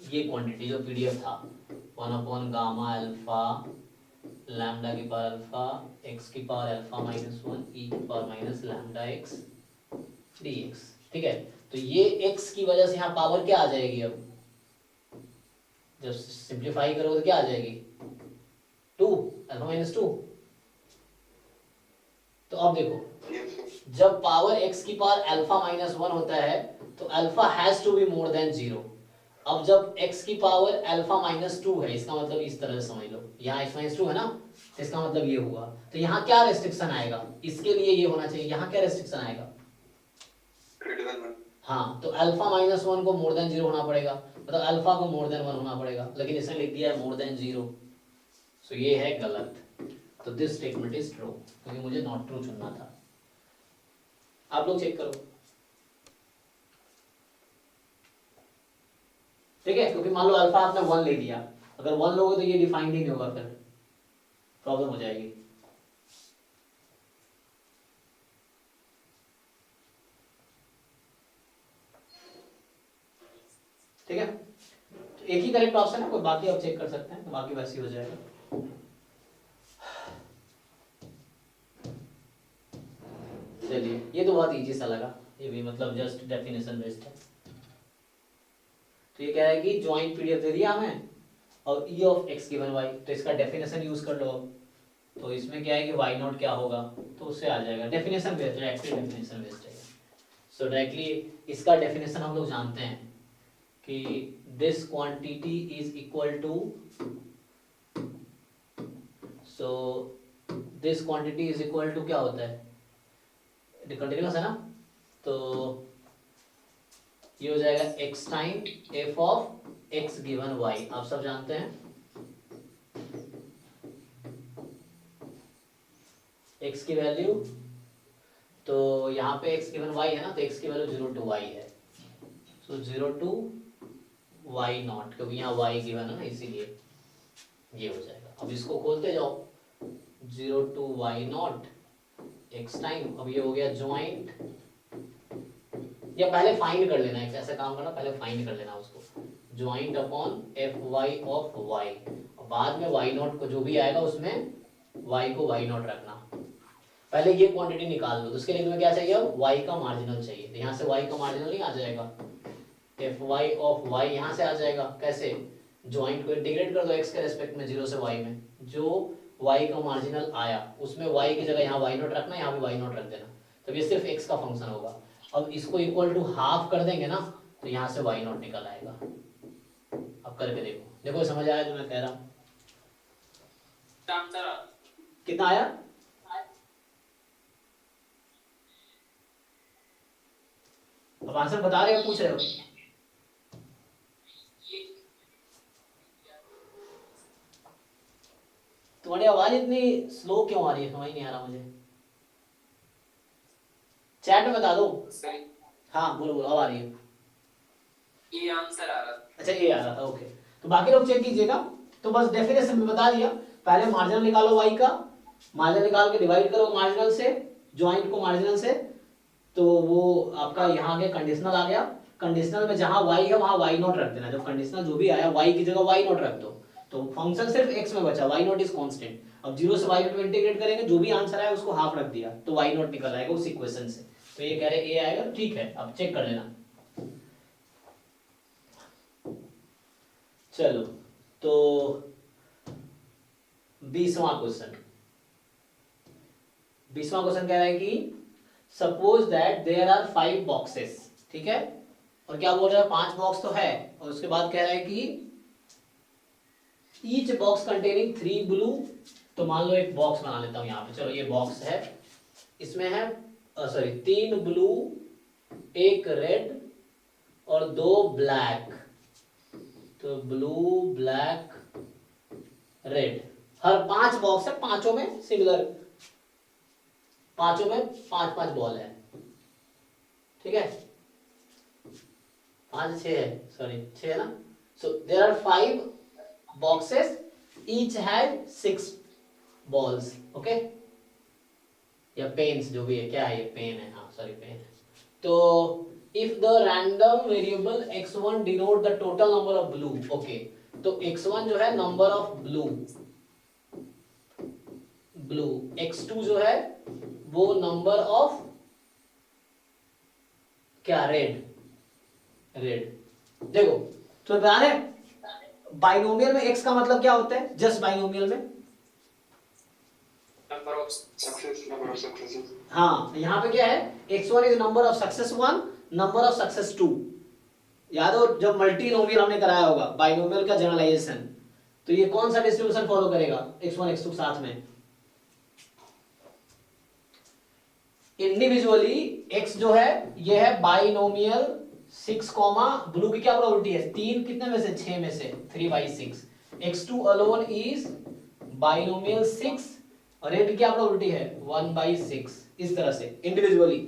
ये क्वांटिटी जो पीडीएफ था 1 अपॉन गामा अल्फा लैम्डा की पावर अल्फा x की पावर अल्फा माइनस 1 e की power minus lambda x dx, ठीक है। तो ये x की वजह से यहाँ पावर क्या आ जाएगी, अब जब सिंप्लीफाई करोगे तो क्या आ जाएगी 2 अल्फा माइनस 2। तो अब देखो जब पावर x की पावर अल्फा माइनस 1 होता है तो alpha has to be more than 0। अब जब x की पावर अल्फा -2 है, इसका मतलब इस तरह से समझ लो, यहाँ x-2 है ना, तो इसका मतलब ये हुआ। तो यहाँ क्या रेस्ट्रिक्शन आएगा, इसके लिए ये होना चाहिए, यहाँ क्या रेस्ट्रिक्शन आएगा, हाँ, तो अल्फा -1 को मोर देन 0 होना पड़ेगा, मतलब अल्फा को मोर देन 1 होना पड़ेगा, लेकिन इसने लिख दिया है मोर देन 0, सो ये है गलत। तो दिस स्टेटमेंट इज ट्रू, क्योंकि मुझे नॉट ट्रू चुनना था। आप लोग चेक करो, ठीक है, क्योंकि मान लो अल्फा आपने 1 ले लिया, अगर 1 लोगे तो ये डिफाइंड ही नहीं होगा, फिर प्रॉब्लम हो जाएगी। ठीक है, तो एक ही करेक्ट ऑप्शन है, कोई बाकी आप चेक कर सकते हैं, तो बाकी वैसे ही हो जाएगा। चलिए, ये तो बहुत इजी सा लगा, ये भी मतलब जस्ट डेफिनेशन बेस्ड है। तो ये कह रहा है कि ज्वाइंट पीडीएफ दे दिया हमें और e of x given y, तो इसका डेफिनेशन यूज कर लो। तो इसमें क्या है कि y नॉट क्या होगा, तो उससे आ जाएगा, डेफिनेशन बेस्ड है, एक्चुअली डेफिनेशन बेस्ड है। सो डायरेक्टली इसका डेफिनेशन हम लोग जानते हैं कि this quantity is equal to, so this quantity is equal to क्या होता है, कंटिन्यूअस है ना, तो ये हो जाएगा x time f of x given y, आप सब जानते हैं x की वैल्यू, तो यहाँ पे x गिवन y है ना, तो x की वैल्यू 0 to y है, सो 0 to y नॉट, क्योंकि यहाँ y गिवन है ना, इसीलिए ये हो जाएगा। अब इसको खोलते जाओ, 0 to y not x time, अब ये हो गया ज्वाइंट, या पहले फाइंड कर लेना है, ऐसा काम करना, पहले फाइंड कर लेना उसको, joint upon F y of y, बाद में वाई नॉट को जो भी आएगा उसमें वाई को वाई नॉट रखना। पहले ये क्वांटिटी निकाल लो, तो उसके लिए तुम्हें क्या चाहिए, वाई का मार्जिनल चाहिए, तो यहाँ से वाई का मार्जिनल नहीं आ जाएगा, एफ वाई ऑफ वाई यहाँ से आ जाएगा, कैसे, ज्वाइंट को इंटीग्रेट कर दो एक्स के रेस्पेक्ट में 0 से y में, जो y का मार्जिनल आया उसमें y की जगह यहाँ y नॉट रखना, यहाँ भी y नॉट रख देना, तब ये सिर्फ x का फंक्शन होगा। अब इसको इक्वल टू हाफ कर देंगे ना, तो यहाँ से y नॉट निकल आएगा। अब करके देखो, देखो समझ आया जो मैं कह रहा हूँ, कितना आया, अब आंसर बता रहे हो, पूछ रहे हो, तुम्हारी आवाज इतनी स्लो क्यों आ रही है, समझ नहीं आ रहा मुझे, चैट में बता दो। हाँ बोलो बोलो, अब आ रही है, ये आंसर आ रहा था। अच्छा ये आ रहा था, ओके। तो बाकी लोग चेक कीजिएगा, तो बस डेफिनेशन में बता दिया, पहले मार्जिनल निकालो y का, मार्जिनल निकाल के डिवाइड करो मार्जिनल से, ज्वाइंट को मार्जिनल से, तो वो आपका यहाँ आगे कंडीशनल आ गया, कंडीशनल में जहाँ y है वहाँ y नॉट रख देना, जब कंडीशनल जो भी आया y की जगह y नॉट रख दो, तो फंक्शन सिर्फ x में बचा, y नॉट इज कांस्टेंट। अब 0 से y नॉट इंटीग्रेट करेंगे, जो भी आंसर आया उसको हाफ रख दिया, तो y नॉट निकल आएगा उस इक्वेशन से। तो ये कह रहे a आएगा, ठीक है, अब चेक कर लेना। चलो, तो 20वां क्वेश्चन, 20वां क्वेश्चन कह रहा है कि suppose that there are 5 boxes, ठीक है, और क्या बोल रहा है, 5 बॉक्स तो है, और उसके बाद कह रहा है कि ईच बॉक्स कंटेनिंग 3 ब्लू, तो मान लो एक बॉक्स बना लेता हूं यहाँ पे, चलो ये बॉक्स है, इसमें है 3 ब्लू, 1 रेड और 2 ब्लैक, तो ब्लू ब्लैक रेड, हर 5 बॉक्स है, पांचों में सिमिलर, पांचों में 5-5 बॉल है, ठीक है, 5 6 है, सॉरी 6 है ना, so there are 5 boxes, each had 6 balls, okay, या पेन्स जो भी है, क्या है ये, पेन है, हाँ सॉरी पेन है। तो if the random variable x1 denote the total number of blue, okay, तो x1 जो है नंबर ऑफ ब्लू, x2 जो है वो नंबर ऑफ क्या, रेड, देखो तो ध्यान है, बाइनोमियल में x का मतलब क्या होता है, जस्ट बाइनोमियल में नंबर ऑफ सक्सेस, हाँ, यहाँ पे क्या है, x1 is number of success 1, number of success 2। याद हो जब मल्टीनोमियल हमने कराया होगा बाइनोमियल का जनरलाइजेशन, तो ये कौन सा डिस्ट्रीब्यूशन फॉलो करेगा x1 x2 साथ में? इंडिविजुअली x जो है ये है बाइनोमियल 6 कॉमा ब्लू की क्या प्रोबेबिलिटी है 3 कितने में से 6 में से 3/6। x2 अलोन इज बाइनोमियल 6 और रेड की क्या प्रोबेबिलिटी है 1/6। इस तरह से individually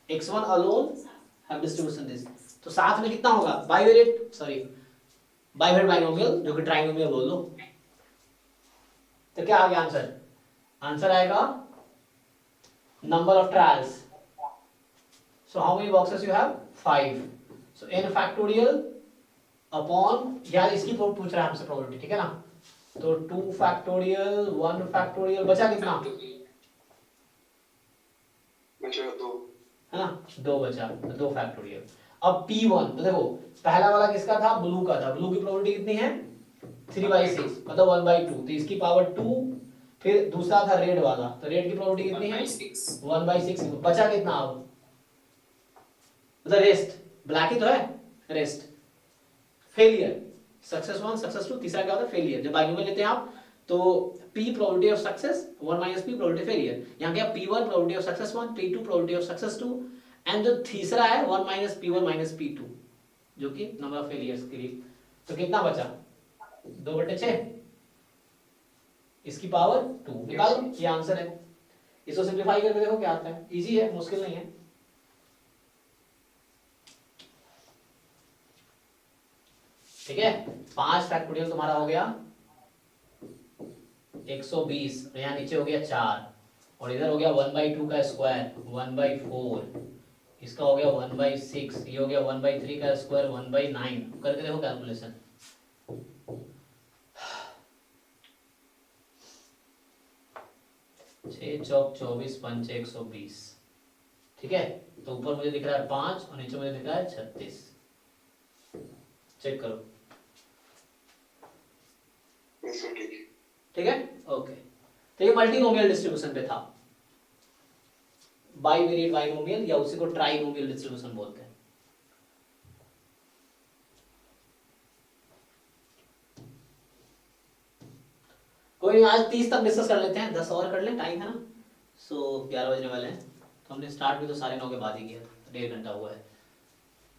x1 alone have distribution this, तो साथ में कितना होगा बाइवेरिएट सॉरी बाइवेरिएट बाइनोमियल जो कि ट्राइनोमियल बोल लो। तो क्या आ गया आंसर? आंसर आएगा number of trials. So how many boxes you have? 5. So n factorial upon, यार इसकी पूछ रहा है हमसे प्रोबेबिलिटी, ठीक है ना? तो 2 factorial 1 factorial बचा कितना? बचा 2 है ना, 2 बचा, 2 फैक्टोरियल। अब P1 तो देखो पहला वाला किसका था ब्लू का था, ब्लू की प्रोबेबिलिटी कितनी है 3/6 मतलब 1/2, तो इसकी पावर 2। फिर दूसरा था रेड वाला, तो रेड की प्रोबेबिलिटी कितनी है 1/6। बचा कितना अब मतलब रेस्ट, ब्लैक ही तो है रेस्ट। फेलियर सक्सेस 1 सक्सेस 2, तीसरा क्या होता है फेलियर। जब बाइनोमियल लेते हैं आप तो P probability of success 1 - P probability failure, यहाँ क्या P1 probability of success 1, P2 probability of success 2 and जो तीसरा है 1 - P1 - P2 जो कि नंबर ऑफ फेलियर्स के लिए। तो कितना बचा 2/6, इसकी पावर 2 निकालो, ये आंसर है। इसको सिंपलीफाई करके देखो क्या आता है, इजी है मुश्किल नहीं है। ठीक है 5 फैक्टोरियल तुम्हारा हो गया 120, और यहाँ नीचे हो गया 4 और इधर हो गया 1/2 का स्क्वायर 1/4, इसका हो गया 1/6, ये हो गया 1/3 का स्क्वायर 1/9। करके देखो कैलकुलेशन। 6 चौक 24 पंचे 120, ठीक है। तो ऊपर मुझे दिख रहा है 5 और नीचे मुझे दिख रहा है 36। चेक करो, ठीक है ओके। तो ये मल्टीनोमियल डिस्ट्रीब्यूशन पे था, बाइवेरिएट बाइनोमियल या उसी को ट्राइनोमियल डिस्ट्रीब्यूशन बोलते हैं। कोई नहीं, आज 30 तक डिस्कस कर लेते हैं, 10 और कर लें, टाइम है ना। सो 11 बजने वाले हैं, तो हमने स्टार्ट भी तो 9:30 के बाद ही किया, 1.5 घंटा हुआ है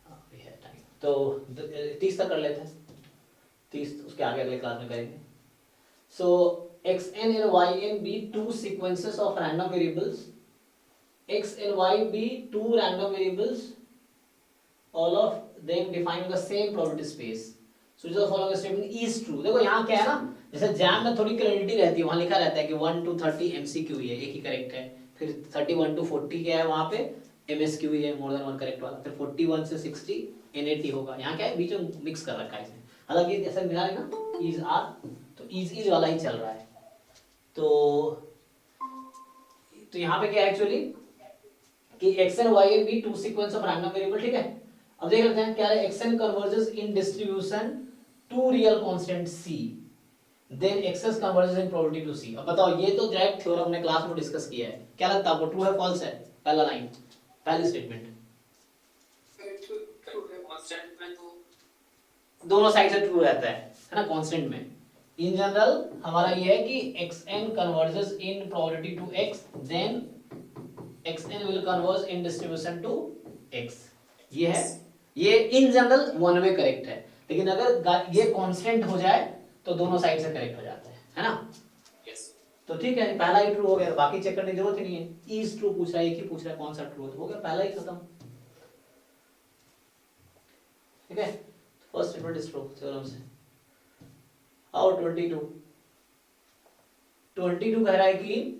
अभी है टाइम, तो 30 तक कर लेते हैं। 30 उसके आगे अगले क्लास में करेंगे। सो xn and yn be two sequences of random variables, x and y be two random variables, all of them defined with the same probability space. So which of the following statement is true? देखो यहाँ क्या है ना, जैसे जैम में थोड़ी क्रेडिटी रहती है, वहाँ लिखा रहता है कि 1 to 30 MCQ है, एक ही करेक्ट है। फिर 31 to 40 क्या है वहाँ पे MSQ है, मोर देन वन करेक्ट वाला। फिर 41 से 60 NAT होगा। यहाँ क्या है बीच में मिक्स कर रखा है इसने, हालांकि ऐसा मिला है ना इज आर, तो इज वाला ही चल रहा है। तो यहाँ पे क्या है एक्चुअली कि xn yn be two sequence of random variable, ठीक है। अब देख लेते हैं क्या है, xn converges in distribution to real constant c, then xs converges in probability to c। अब बताओ, ये तो डायरेक्ट थ्योरम हमने क्लास में डिस्कस किया है, क्या लगता है आपको ट्रू है फॉल्स है? पहला लाइन, पहली स्टेटमेंट कांस्टेंट में तो दोनों साइड से ट्रू रहता है ना कांस्टेंट में। इन जनरल हमारा ये है कि xn converges in probability to x, then xn will converge in distribution to x। ये है, ये in general one way correct है, लेकिन अगर ये कांस्टेंट हो जाए तो दोनों साइड से करेक्ट हो जाता है ना। यस तो ठीक है, पहला ही ट्रू हो गया, बाकी चेक करने की जरूरत ही नहीं है। इज ट्रू पूछ रहा है, एक ही पूछ रहा है कौन सा ट्रू है, तो हो गया पहला ही खत्म। ठीक है, first statement is true theorem से। और 22 कह रहा है कि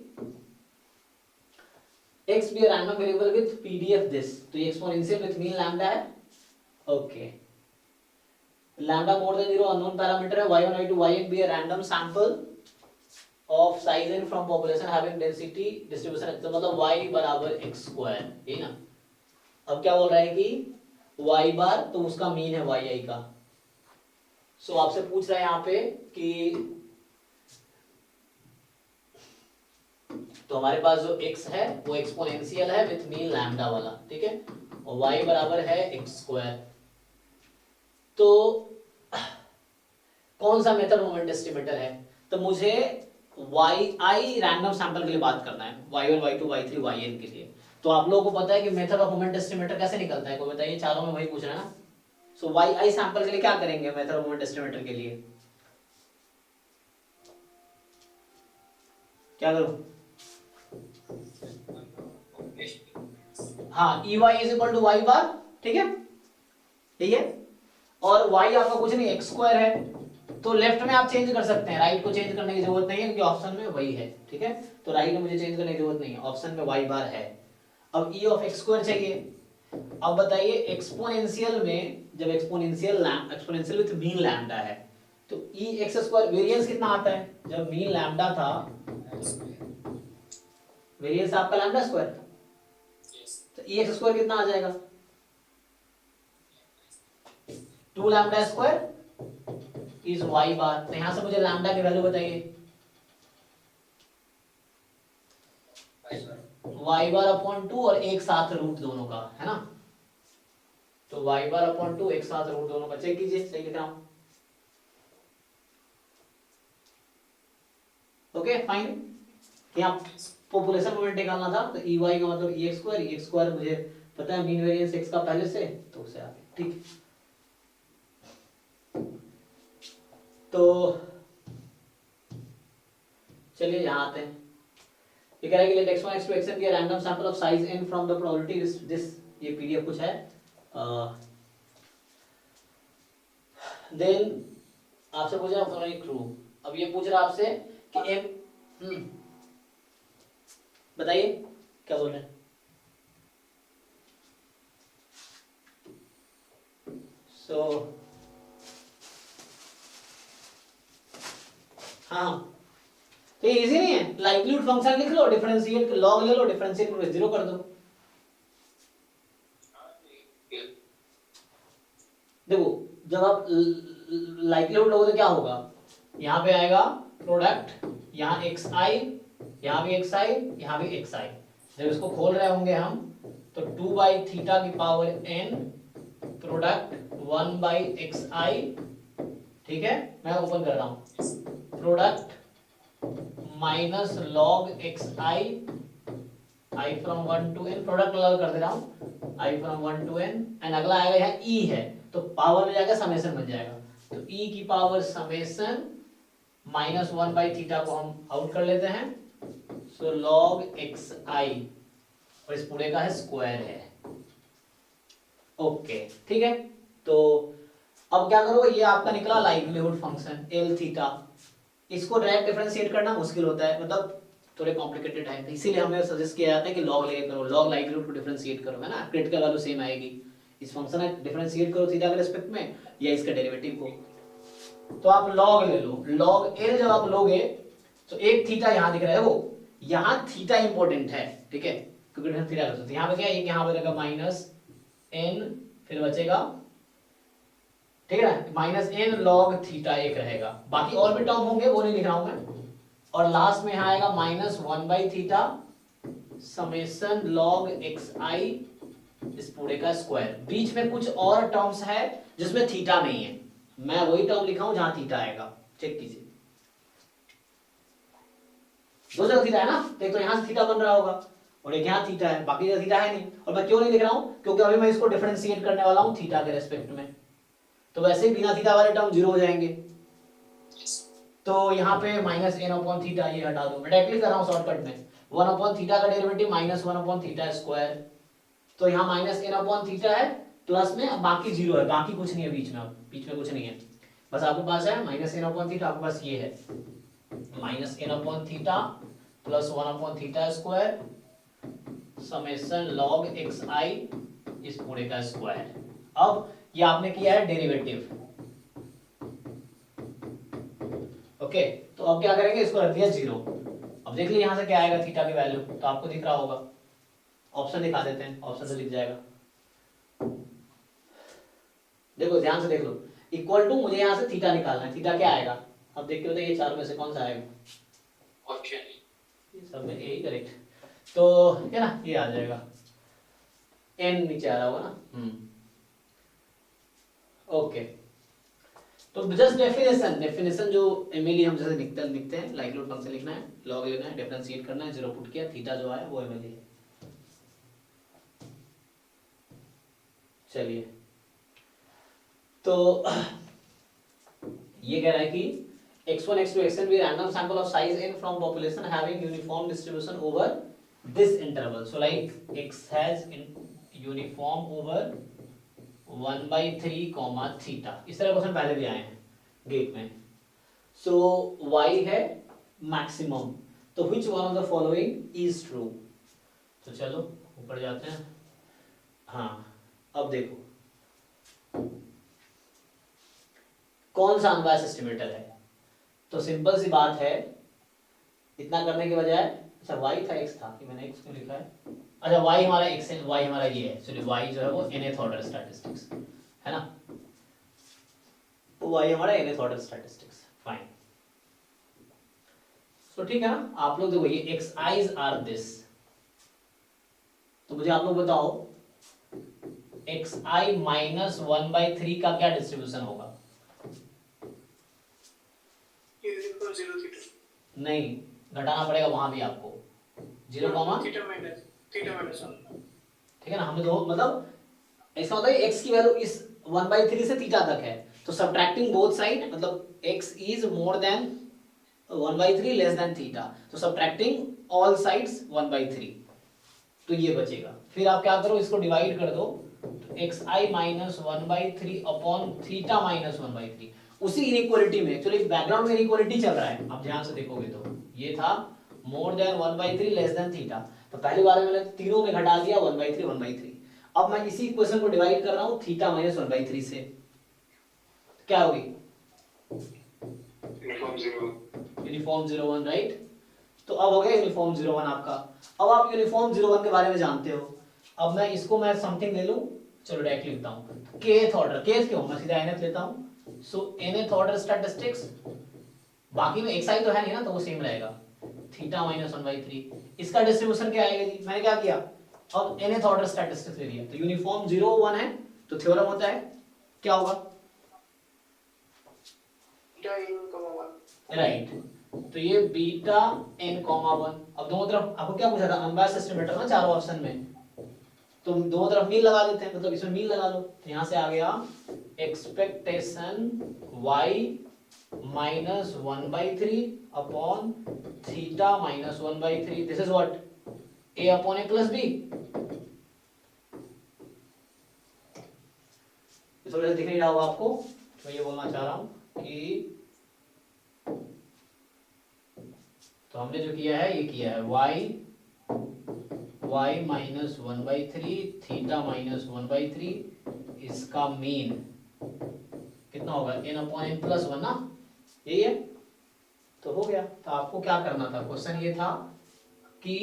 x be a random variable with PDF this, तो ये एक्सपोनेंशियल विथ मीन लैम्डा है। ओके, लैम्डा मोर देन 0 अननोन पैरामीटर है। y1 y2 yn be a random sample of size n from population having density distribution, तो मतलब y बराबर x स्क्वायर, ये ना। अब क्या बोल रहा है कि y बार तो उसका मीन है yi का। सो आपसे पूछ रहा है यहाँ पे कि तो हमारे पास जो x है वो एक्सपोनेंशियल है विथ मीन लैम्डा वाला, ठीक है। और y बराबर है एक्स स्क्वायर। तो कौन सा मेथड मोमेंट एस्टिमेटर है? तो मुझे yi रैंडम सैंपल के लिए बात करना है, y1 y2 y3 yn के लिए। तो आप लोगों को पता है कि मेथड ऑफ मोमेंट एस्टिमेटर कैसे निकलता है, कोई बताइए, चारों में वही पूछ रहा है ना। सो yi सैंपल के लिए क्या करेंगे मेथड ऑफ मोमेंट एस्टिमेटर के लिए? क्या करूं? हाँ, ey is equal to Y bar, ठीक है, ठीक है। और y आपका कुछ नहीं एक्स स्क्वायर है, तो लेफ्ट में आप चेंज कर सकते हैं, राइट को चेंज करने की जरूरत नहीं है क्योंकि ऑप्शन में वही है, ठीक है। तो राइट में मुझे चेंज करने की जरूरत नहीं है, ऑप्शन में y बार है। अब e ऑफ एक्स स्क्वायर चाहिए। अब बताइए एक्सपोनेंशियल में, जब एक्सपोनेंशियल विथ मीन लैम्डा है, तो e एक्स स्क्वायर वेरिएंस कितना आता है? जब मीन लैम्डा था, वेरिएंस आपका लैम्डा स्क्वायर, तो e एक्स स्क्वायर कितना आ जाएगा? 2 लैम्डा स्क्वायर इज y बार। तो यहां से मुझे लैम्डा की वैल्यू बताइए। y बार अपॉन 2 और एक साथ रूट दोनों का, है ना। तो y बार अपॉन 2 एक साथ रूट दोनों का, चेक कीजिए सही लिख रहा हूं। Okay fine. यहाँ पॉपुलेशन मोमेंट निकालना था, तो ई वाई का मतलब ई एक्स स्क्वायर मुझे पता है मीन वेरिएंस एक्स का पहले से, तो उसे आगे, ठीक। तो चलिए यहाँ आते हैं। ये कह रहा है कि late x1 x2 xn be a random sample of size n from the probability this ये पीडीएफ कुछ है। देन आपसे पूछ रहा है ट्रू। अब ये पूछ रहा है आपसे कि m बताइए क्या बोल रहे हैं। सो हाँ, तो ये इजी नहीं है। लाइक्लीहुड फंक्शन लिख लो, डिफरेंशिएट लॉग ले लो, डिफरेंशिएट करके 0 कर दो। देखो जब आप लाइक्लीहुड लोगे तो क्या होगा, यहाँ पे आएगा प्रोडक्ट, यहाँ xi, यहाँ भी xi, यहाँ भी xi। जब इसको खोल रहे होंगे हम, तो 2 बाई थीटा की power n product 1 by xi, ठीक है। मैं ओपन कर रहा हूँ, product minus log xi i from 1 to n, product log कर दे रहा हूँ i from 1 to n, and अगला आएगा यहाँ e है, तो पावर में जाएगा समेशन बन जाएगा, तो e की power summation minus 1 by theta को हम आउट कर लेते हैं, सो लॉग xi, और इस पूरे का है स्क्वायर है। ओके ठीक है। तो अब क्या करो, ये आपका निकला लाइक्लीहुड फंक्शन एल थीटा। इसको डायरेक्ट डिफरेंशिएट करना मुश्किल होता है, मतलब थोड़े कॉम्प्लिकेटेड है, तो इसीलिए हमें सजेस्ट किया जाता है कि लॉग ले करो, लॉग लाइक्लीहुड को डिफरेंशिएट करो, है ना। क्रिटिकल वैल्यू सेम आएगी, इस फंक्शन का डिफरेंशिएट करो थीटा के रिस्पेक्ट में या इसके डेरिवेटिव को। तो आप लॉग ले लो, लॉग एल जब आप लोगे तो एक थीटा यहाँ दिख रहा है, वो यहाँ थीटा इंपॉर्टेंट है, ठीक है, क्योंकि थीटा कर सकते हैं। यहाँ पे क्या है, यहाँ पे रहेगा माइनस एन, फिर बचेगा, ठीक है ना, माइनस एन लॉग थीटा एक रहेगा, बाकी और भी टर्म होंगे वो नहीं लिख रहा हूं मैं, और लास्ट में आएगा minus 1 by theta summation log xi इस पूरे का स्क्वायर। बीच में कुछ और टर्म्स है जिसमें थीटा नहीं है, मैं वही टर्म लिखा हूं जहां थीटा आएगा, चेक कीजिए। दो जगह थीटा है ना, तो एक तो यहां से थीटा बन रहा होगा और एक यहाँ थीटा है, बाकी जगह थीटा है नहीं। और मैं क्यों नहीं लिख रहा हूं, क्योंकि अभी मैं इसको डिफरेंशिएट करने वाला हूं थीटा के रेस्पेक्ट में, तो वैसे ही बिना थीटा वाले टर्म 0 हो जाएंगे। तो यहाँ पे माइनस एन अपॉन थीटा ये हटा दो, मैं डायरेक्टली कर रहा हूँ शॉर्टकट में, 1 अपॉन थीटा का derivative minus 1 upon theta square, तो यहाँ माइनस एन अपॉन थीटा है, प्लस में बाकी 0 है, बाकी कुछ नहीं है बीच में, बीच में कुछ नहीं है, बस आपके पास है माइनस एन अपॉन थीटा, आपके पास ये है minus N upon theta plus 1 upon theta square summation log xi इस पूरे का स्क्वायर। अब ये आपने किया है डेरिवेटिव, ओके। तो अब क्या करेंगे, इसको रख दिया 0। अब देख लीजिए यहाँ से क्या आएगा थीटा की वैल्यू, तो आपको दिख रहा होगा, ऑप्शन दिखा देते हैं, ऑप्शन से दिख जाएगा, देखो ध्यान से देख लो, इक्वल टू मुझे यहाँ से थीटा निकालना है, थीटा क्या आएगा, अब देख के बताइए चार में से कौन सा आएगा, ऑप्शन ये सब में यही करेक्ट, तो है ना, ये आ जाएगा एन नीचे आ रहा होगा ना। ओके, तो जस्ट डेफिनेशन जो एमएलई हम जैसे लिखते हैं, लाइक्लीहुड फंक्शन लिखना है, लॉग लेना है, डिफरेंशिएट करना है, जीरो पुट किया, थीटा जो आया वो एमएलई है। चलिए, तो ये कह रहा है कि x1 x2 xn be random sample of size n from population having uniform distribution over this interval. So like x has uniform over 1/3 comma theta. इस तरह क्वेश्चन पहले भी आए हैं गेट में। So y है मैक्सिमम, तो which one of the following is true? तो चलो ऊपर जाते हैं। हाँ, अब देखो कौन सा अनबायस्ड एस्टिमेटर है। तो सिंपल सी बात है, इतना करने के बजाय, अच्छा y था x था कि मैंने x क्यों लिखा है, अच्छा y हमारा x है, y हमारा ये है, चलिए y जो है वो nth ऑर्डर स्टैटिस्टिक्स है ना, तो y हमारा nth ऑर्डर स्टैटिस्टिक्स, फाइन। तो ठीक है ना, आप लोग देखो ये xi's आर दिस, तो मुझे आप लोग बताओ xi माइनस 1/3 का क्या डिस्ट्रीब्यूशन होगा। नहीं, घटाना पड़ेगा वहां भी आपको, 0 कॉमा थीटा माइनस 1। ठीक है ना, हमें दो मतलब ऐसा होता है x की वैल्यू इस 1/3 से थीटा तक है, तो सब्ट्रैक्टिंग बोथ साइड मतलब x is more then 1/3 less than theta, तो सब्ट्रैक्टिंग ऑल साइड्स 1/3, तो ये बचेगा। फिर आप क्या करो, इसको डिवाइड कर दो, तो xi minus 1/3 upon theta minus 1/3। उसी इनइक्वालिटी में एक्चुअली बैकग्राउंड में इनइक्वालिटी चल रहा है, आप ध्यान से देखोगे तो ये था more than 1/3 less than theta, तो पहली बार मैंने तीनों में घटा दिया 1/3 1/3। अब मैं इसी इक्वेशन को डिवाइड कर रहा हूं थीटा माइनस 1/3 से, क्या होगी यूनिफॉर्म 0 1, राइट। तो अब हो गया यूनिफॉर्म 0 1 आपका। अब आप यूनिफॉर्म 0 1 के बारे में जानते हो, अब मैं इसको मैं समथिंग ले लूं, चलो डायरेक्ट लिखता हूं kth ऑर्डर, kth क्यों, मैं सीधा nth लेता हूं, सो nth ऑर्डर स्टैटिस्टिक्स, बाकी में xi तो है नहीं ना, तो वो सेम रहेगा, थीटा माइनस 1/3। इसका डिस्ट्रीब्यूशन क्या आएगा जी, मैंने क्या किया, अब nth ऑर्डर स्टैटिस्टिक्स ले लिया, तो यूनिफॉर्म 0 1 है, तो थ्योरम होता है क्या होगा, राइट, तो ये बीटा n, 1। अब दोनों तरफ आपको क्या पूछा था, अनबायस्ड एस्टिमेटर ना चारों ऑप्शन में, तो दोनों तरफ मीन लगा देते हैं, मतलब इसमें मीन लगा लो, तो यहां से आ गया expectation y minus 1/3 upon theta minus 1/3, this is what a upon a plus b। थोड़ा सा दिख नहीं रहा होगा आपको, मैं ये बोलना चाह रहा हूं कि तो हमने जो किया है ये किया है y माइनस 1/3 थीटा माइनस 1/3, इसका मीन कितना होगा n अपॉन n प्लस 1 ना, यही है, तो हो गया। तो आपको क्या करना था, क्वेश्चन ये था कि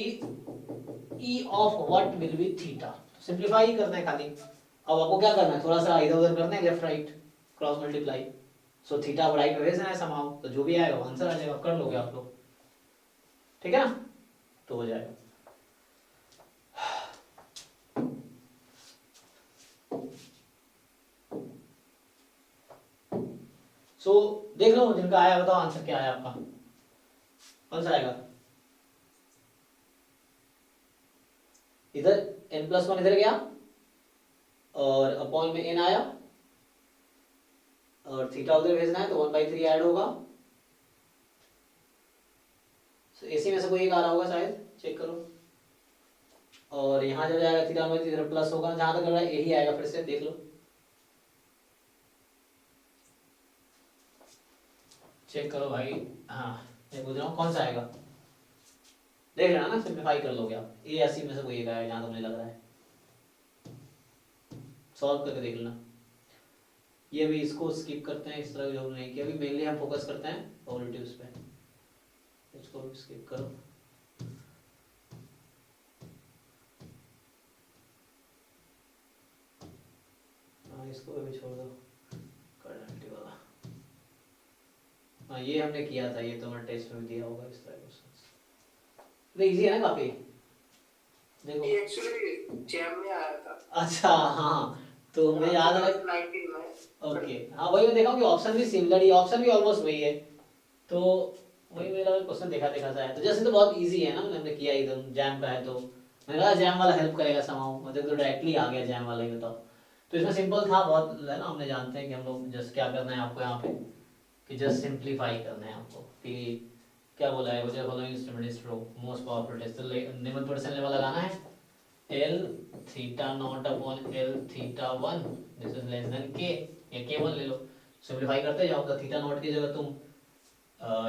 e of what will be theta, simplify ही करना है खाली। अब आपको क्या करना है, थोड़ा सा इधर उधर करना है, left right cross multiply, so theta right में भेजना है समाओ, तो जो भी आएगा आंसर आ जाएगा, कर लोगे आप लोग, ठीक है ना, तो हो जाएगा। सो देख लो जिनका आया बताओ आंसर क्या आया आपका, कौन सा आएगा, इधर n प्लस 1 इधर गया और अपॉन में n आया और थीटा उधर भेजना है, तो 1/3 ऐड होगा, इसी में से कोई एक आ रहा होगा शायद, चेक करो, और यहाँ जब जाएगा थीटा में इधर प्लस होगा, जहां तक लग रहा है यही आएगा, फिर से देख लो, चेक करो भाई, हाँ मैं पूछ रहा हूँ कौन सा आएगा, देख लेना ना, सिंप्लीफाई कर लोगे आप, ये 80 में से कोई एक आएगा जहां तक मुझे लग रहा है, सॉल्व करके देख लेना। ये भी इसको स्किप करते हैं, इस तरह जो नहीं किया, अभी मेनली हम फोकस करते हैं पॉजिटिव्स पे, इसको भी स्किप करो। हाँ इसको भी छोड़ दो, कर्नेलिटी वाला, हाँ ये हमने किया था, ये तो मैं टेस्ट में दिया होगा इस तरह क्वेश्चन, तो इजी है ना काफी, देखो ये एक्चुअली जैम में आया था। अच्छा हाँ, तो मुझे याद आ रहा 19 में। ओके हाँ वही मैं देखा हूँ कि ऑप्शन भी सिमिलर ही, ऑप्शन भी ऑलमोस्ट वही है, तो वही मेरा क्वेश्चन देखा देखा सा है। तो जैसे तो बहुत इजी है ना, मैंने किया एकदम जैम का है, तो मैंने कहा जैम वाला हेल्प करेगा समाउ, मुझे तो डायरेक्टली आ गया जैम वाला ही बताओ। तो इसमें सिंपल था बहुत है ना, हमने जानते हैं कि हम लोग जस्ट क्या करना है आपको यहाँ पे, कि जस्ट सिंप्लीफाई करना है आपको, कि क्या बोला है मुझे, following instrument is true most powerful test, निम्न परसेंट लेवल लगाना है L theta not upon L theta 1 this is less than K, या K1 ले लो, सिंप्लीफाई करते जाओ, तो थीटा नॉट की जगह तुम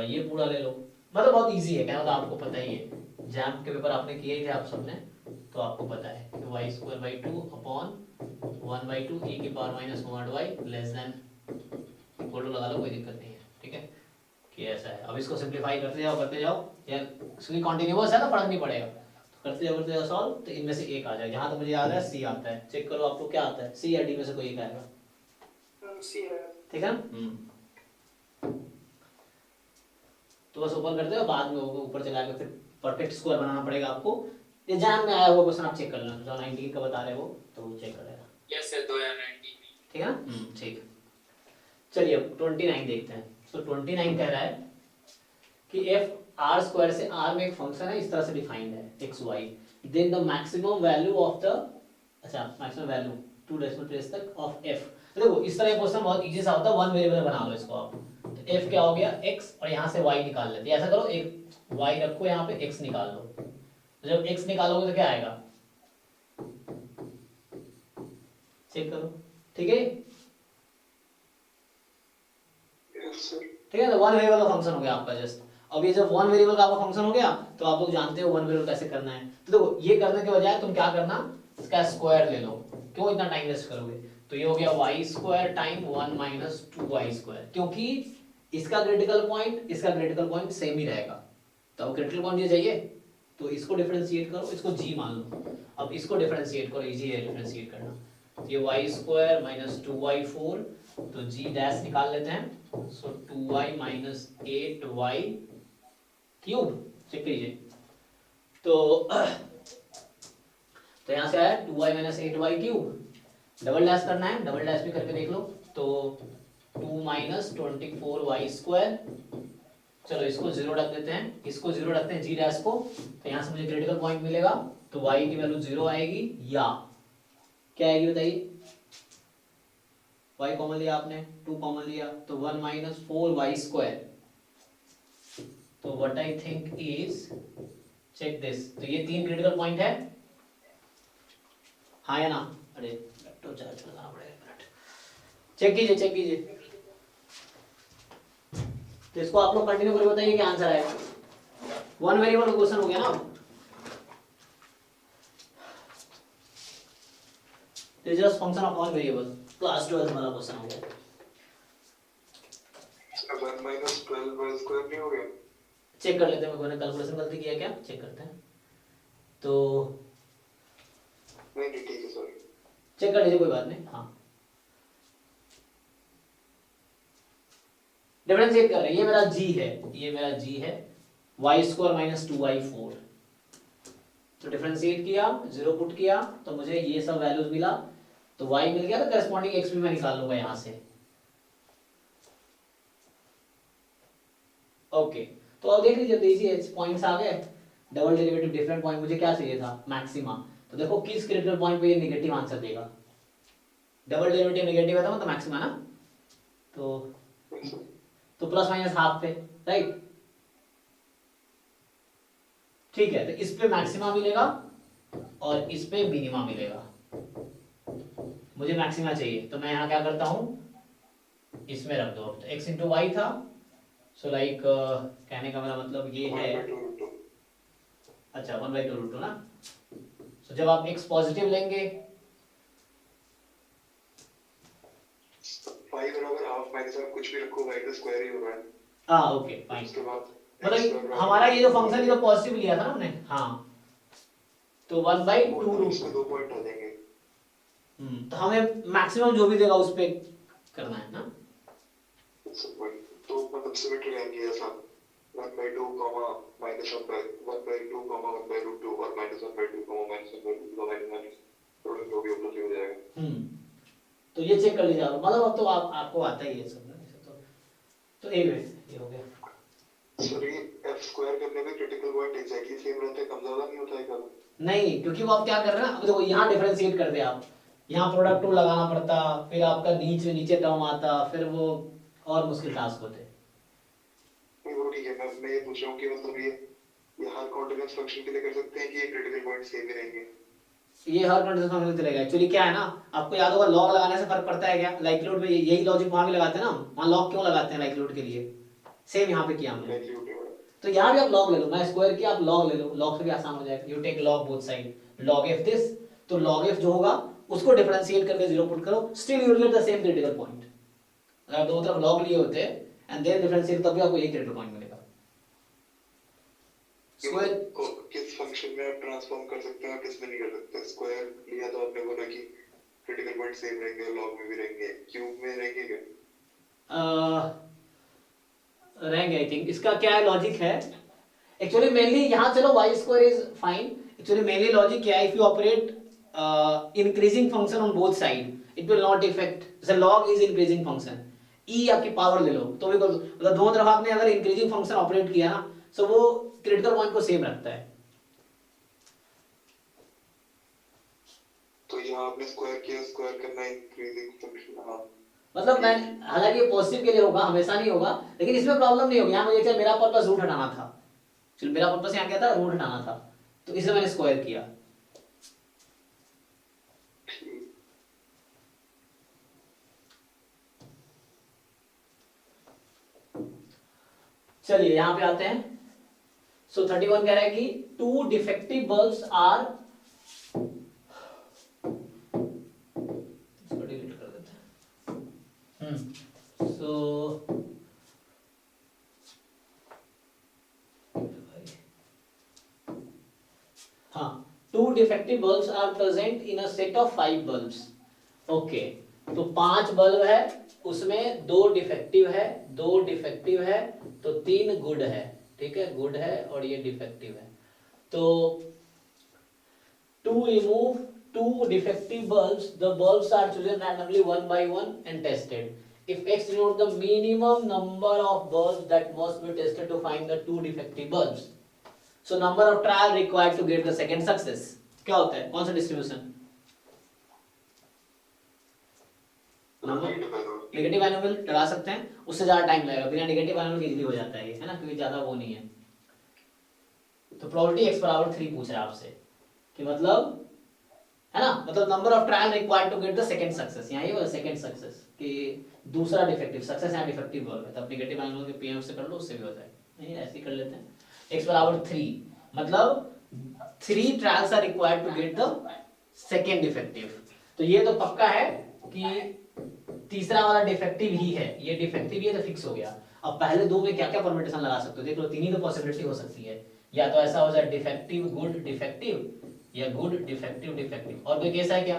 ये पूरा ले लो, मतलब बहुत इजी है, क्या मतलब आपको पता ही है, जैम के पेपर आपने किए ही थे आप सबने, तो आपको पता है कि y square by 2 upon 1/2 e की power minus 1/y less than equal to लगा लो, कोई दिक्कत नहीं है, ठीक है, कि ऐसा है। अब इसको सिंप्लीफाई करते जाओ, या इसकी कॉन्टिन्यूअस है ना, फर्क नहीं पड़ेगा, तो करते जाओ सॉल्व, तो इनमें से एक आ जाएगा, जहाँ तो मुझे याद है सी आता है, चेक करो आपको क्या आता है, सी या डी में से कोई एक आएगा, सी है। ठीक है। तो बस ओपन करते हो, बाद में ऊपर चला के फिर परफेक्ट स्कोर बनाना पड़ेगा आपको, एग्जाम में आया हुआ क्वेश्चन आप चेक कर लेना, जो 90 का बता रहे हो तो वो चेक कर लेना, यस सर 2019 में। ठीक है ना, ठीक है। चलिए अब 29 देखते हैं। तो 29 कह रहा है कि एफ आर स्क्वायर से आर में एक फंक्शन है, इस तरह से डिफाइंड है X Y, then the maximum value of the, अच्छा मैक्सिमम वैल्यू 2 डेसिमल प्लेस तक ऑफ एफ। देखो इस तरह का क्वेश्चन बहुत इजी सा होता है, वन वेरिएबल बना लो इसको आप, तो एफ क्या हो गया x, और यहाँ से y निकाल लेते हैं, ऐसा करो एक y रखो यहाँ पे, x निकाल लो, तो जब x निकालोगे तो क्या आएगा, चेक करो, ठीक है, ठीक है, तो वन वेरिएबल का फंक्शन हो गया आपका जस्ट। अब ये जब वन वेरिएबल का आपका फंक्शन हो गया, तो आप लोग जानते हो वन वेरिएबल कैसे करना है, तो देखो ये करने के बजाय तुम क्या करना, इसका स्क्वायर ले लो, क्यों इतना टाइम वेस्ट करोगे, तो ये हो गया y square time 1 minus 2y square, क्योंकि इसका क्रिटिकल पॉइंट सेम ही रहेगा, तो अब क्रिटिकल पॉइंट ये चाहिए, तो इसको डिफरेंशिएट करो, इसको g मान लो, अब इसको डिफरेंशिएट करो, इजी है डिफरेंशिएट करना, तो ये y स्क्वायर माइनस 2y4, तो g डैश निकाल लेते हैं, सो 2y minus 8y cube, check कीजिए, तो यहाँ से आया 2y minus 8y cube, double dash करना है, डबल डैश भी करके देख लो, तो 2 माइनस 24y स्क्वायर, चलो इसको जीरो रख देते हैं, इसको जीरो रखते हैं जी डैश को, तो यहाँ से मुझे क्रिटिकल पॉइंट मिलेगा, तो y की वैल्यू जीरो आएगी, या क्या आएगी बताइए, y कॉमन लिया आपने, 2 कॉमन लिया, तो 1 माइनस 4y स्क्वायर, तो what I think is, check this, तो ये 3 क्रिटिकल पॉइंट है, हाँ या ना, अरे तो चार्ज लगाना पड़ेगा, एक मिनट, चेक कीजिए, तो इसको आप लोग कंटिन्यू करके बताइए क्या आंसर आएगा, वन वेरिएबल क्वेश्चन हो गया ना, तो just function of one variable, class 12 वाला क्वेश्चन हो गया, 1 माइनस 12 स्क्वायर नहीं हो गया, चेक कर लेते हैं, मैंने कैलकुलेशन गलती किया क्या, चेक करते हैं, तो नहीं ठीक है सॉरी, चेक कर लीजिए कोई बात नहीं, हाँ डिफरेंशिएट कर रहे हैं, ये मेरा g है, y स्क्वायर माइनस 2y4, तो डिफरेंशिएट किया, जीरो पुट किया, तो मुझे ये सब वैल्यूज मिला, तो y मिल गया, तो करस्पॉन्डिंग x भी मैं निकाल लूंगा यहाँ से, ओके, तो अब देख लीजिए, तो इजी है, पॉइंट्स आ गए, डबल डेरिवेटिव डिफरेंट पॉइंट, मुझे क्या चाहिए था, मैक्सिमा, तो देखो किस क्रिटिकल पॉइंट पे ये नेगेटिव आंसर देगा, डबल डेरिवेटिव नेगेटिव है तो मतलब मैक्सिमा ना, तो प्लस माइनस हाफ पे, राइट, ठीक है, तो इस पे मैक्सिमा मिलेगा और इस पे मिनिमा मिलेगा, मुझे मैक्सिमा चाहिए, तो मैं यहाँ क्या करता हूँ, इसमें रख दो, तो x इंटू वाई था, सो लाइक कहने का मेरा मतलब ये है, अच्छा 1/2√2 ना, सो जब आप x पॉजिटिव लेंगे, 5 बराबर हाफ माइनस आप कुछ भी रखो y का स्क्वायर ही होगा, हाँ ओके फाइन, उसके बाद मतलब हमारा ये जो फंक्शन ये तो पॉजिटिव लिया था ना हमने, हाँ, तो 1/2, इसके 2 पॉइंट आ जाएंगे, तो हमें मैक्सिमम जो भी देगा उस पे करना है ना, तो मतलब सिमेट्री आएंगे ऐसा 1/2 कॉमा -1/2 1/2 कॉमा 1/2 और -1/2 कॉमा से फिर प्रोडक्ट जो भी उपलब्ध हो जाएगा। तो ये चेक कर लीजिए आप, मतलब अब तो आपको आता ही है सब ना ऐसे तो एक मिनट ये हो गया। सर ये f स्क्वायर करने पे क्रिटिकल पॉइंट एग्जैक्टली सेम रहता है, कम ज्यादा नहीं होता है क्या? नहीं, क्योंकि वो आप क्या कर रहे हैं ना, अब देखो यहाँ डिफरेंशिएट कर दे आप, यहाँ प्रोडक्ट टू लगाना पड़ता, फिर आपका नीचे नीचे टर्म आता, फिर वो और मुश्किल टास्क होते। नहीं वो ठीक है, मैं ये पूछ रहा हूँ कि मतलब ये हर कॉन्टिन्यूअस फंक्शन के लिए कर सकते हैं कि ये क्रिटिकल पॉइंट सेम ही रहेंगे? ये हर कंडीशन फंक्शन चलेगा। एक्चुअली क्या है ना, आपको याद होगा लॉग लगाने से फर्क पड़ता है क्या, लाइक्लीहुड में यही लॉजिक वहां भी लगाते हैं ना, वहां लॉग क्यों लगाते हैं लाइक्लीहुड के लिए, सेम यहाँ पे किया हमने। तो यहाँ भी आप लॉग ले लो, मैं स्क्वायर किया आप लॉग ले लो, लॉग से भी आसान हो जाएगा। You take log both side, log F this, तो लॉग एफ जो होगा उसको डिफरेंशिएट करके 0 पुट करो, still you will get the same critical point. अगर दोनों तरफ लॉग लिए होते एंड देन डिफरेंशिएट, तब भी आपको यही क्रिटिकल पॉइंट मिलेगा। स्क्वायर किस फंक्शन में आप ट्रांसफॉर्म कर सकते हैं और किस में नहीं कर सकते? स्क्वायर लिया तो आपने बोला कि क्रिटिकल पॉइंट सेम रहेंगे, लॉग में भी रहेंगे, क्यूब में रहेंगे क्या? रहेंगे आई थिंक। इसका क्या है लॉजिक है एक्चुअली, मेनली यहाँ चलो y square is fine. Actually mainly logic क्या है, if you operate increasing function on both side it will not effect, जैसे log is increasing function, e आपकी पावर ले लो तो भी मतलब दोनों तरफ आपने अगर इंक्रीजिंग फंक्शन ऑपरेट किया ना, सो वो क्रिटिकल पॉइंट को सेम रखता है। तो यहाँ आपने स्क्वायर किया, स्क्वायर करना इंक्रीजिंग फंक्शन। हाँ मतलब मैं, हालांकि ये पॉजिटिव के लिए होगा, हमेशा नहीं होगा, लेकिन इसमें प्रॉब्लम नहीं होगी। यहाँ मुझे क्या, मेरा पर्पस रूट हटाना था, चलो मेरा पर्पस यहाँ क्या था, रूट हटाना था, तो इसे मैंने स्क्वायर किया। चलिए यहाँ पे आते हैं। सो 31 कह रहा है कि 2 डिफेक्टिव बल्ब्स आर, इसको डिलीट कर देते हैं। सो हाँ, 2 defective bulbs are present in a set of 5 bulbs. Okay, तो 5 बल्ब है, उसमें 2 डिफेक्टिव है, 2 डिफेक्टिव है, तो 3 गुड है। ठीक है, गुड है और ये डिफेक्टिव है। तो to remove 2 defective bulbs, the bulbs are chosen randomly one by one and tested. If x denotes the minimum number of bulbs that must be tested to find the 2 defective bulbs, so number of trial required to get the second success. क्या होता है, कौन सा डिस्ट्रीब्यूशन? नेगेटिव बाइनोमियल लगा सकते हैं, उससे ज्यादा टाइम लगेगा, बिना नेगेटिव बाइनोमियल इजीली हो जाता है ये, है ना, क्योंकि ज्यादा वो नहीं है। तो प्रोबेबिलिटी x बराबर 3 पूछ रहा है आपसे कि मतलब, है ना, मतलब number of trial required to get the second success. यहाँ ये वाला सेकंड सक्सेस कि दूसरा डिफेक्टिव, सक्सेस यहाँ डिफेक्टिव बल्ब है, तब नेगेटिव बाइनोमियल के पीएम से कर लो, उससे भी हो जाएगा। नहीं ऐसे ही कर लेते हैं, x बराबर 3, मतलब 3 trials are required to get the second defective. तो ये तो पक्का है कि तीसरा वाला डिफेक्टिव ही है, ये डिफेक्टिव ये तो फिक्स हो गया। अब पहले दो में क्या क्या परम्यूटेशन लगा सकते हो, देख लो, 3 ही तो पॉसिबिलिटी हो सकती है, या तो ऐसा हो जाए डिफेक्टिव गुड डिफेक्टिव, या गुड डिफेक्टिव डिफेक्टिव, और कोई केस है क्या?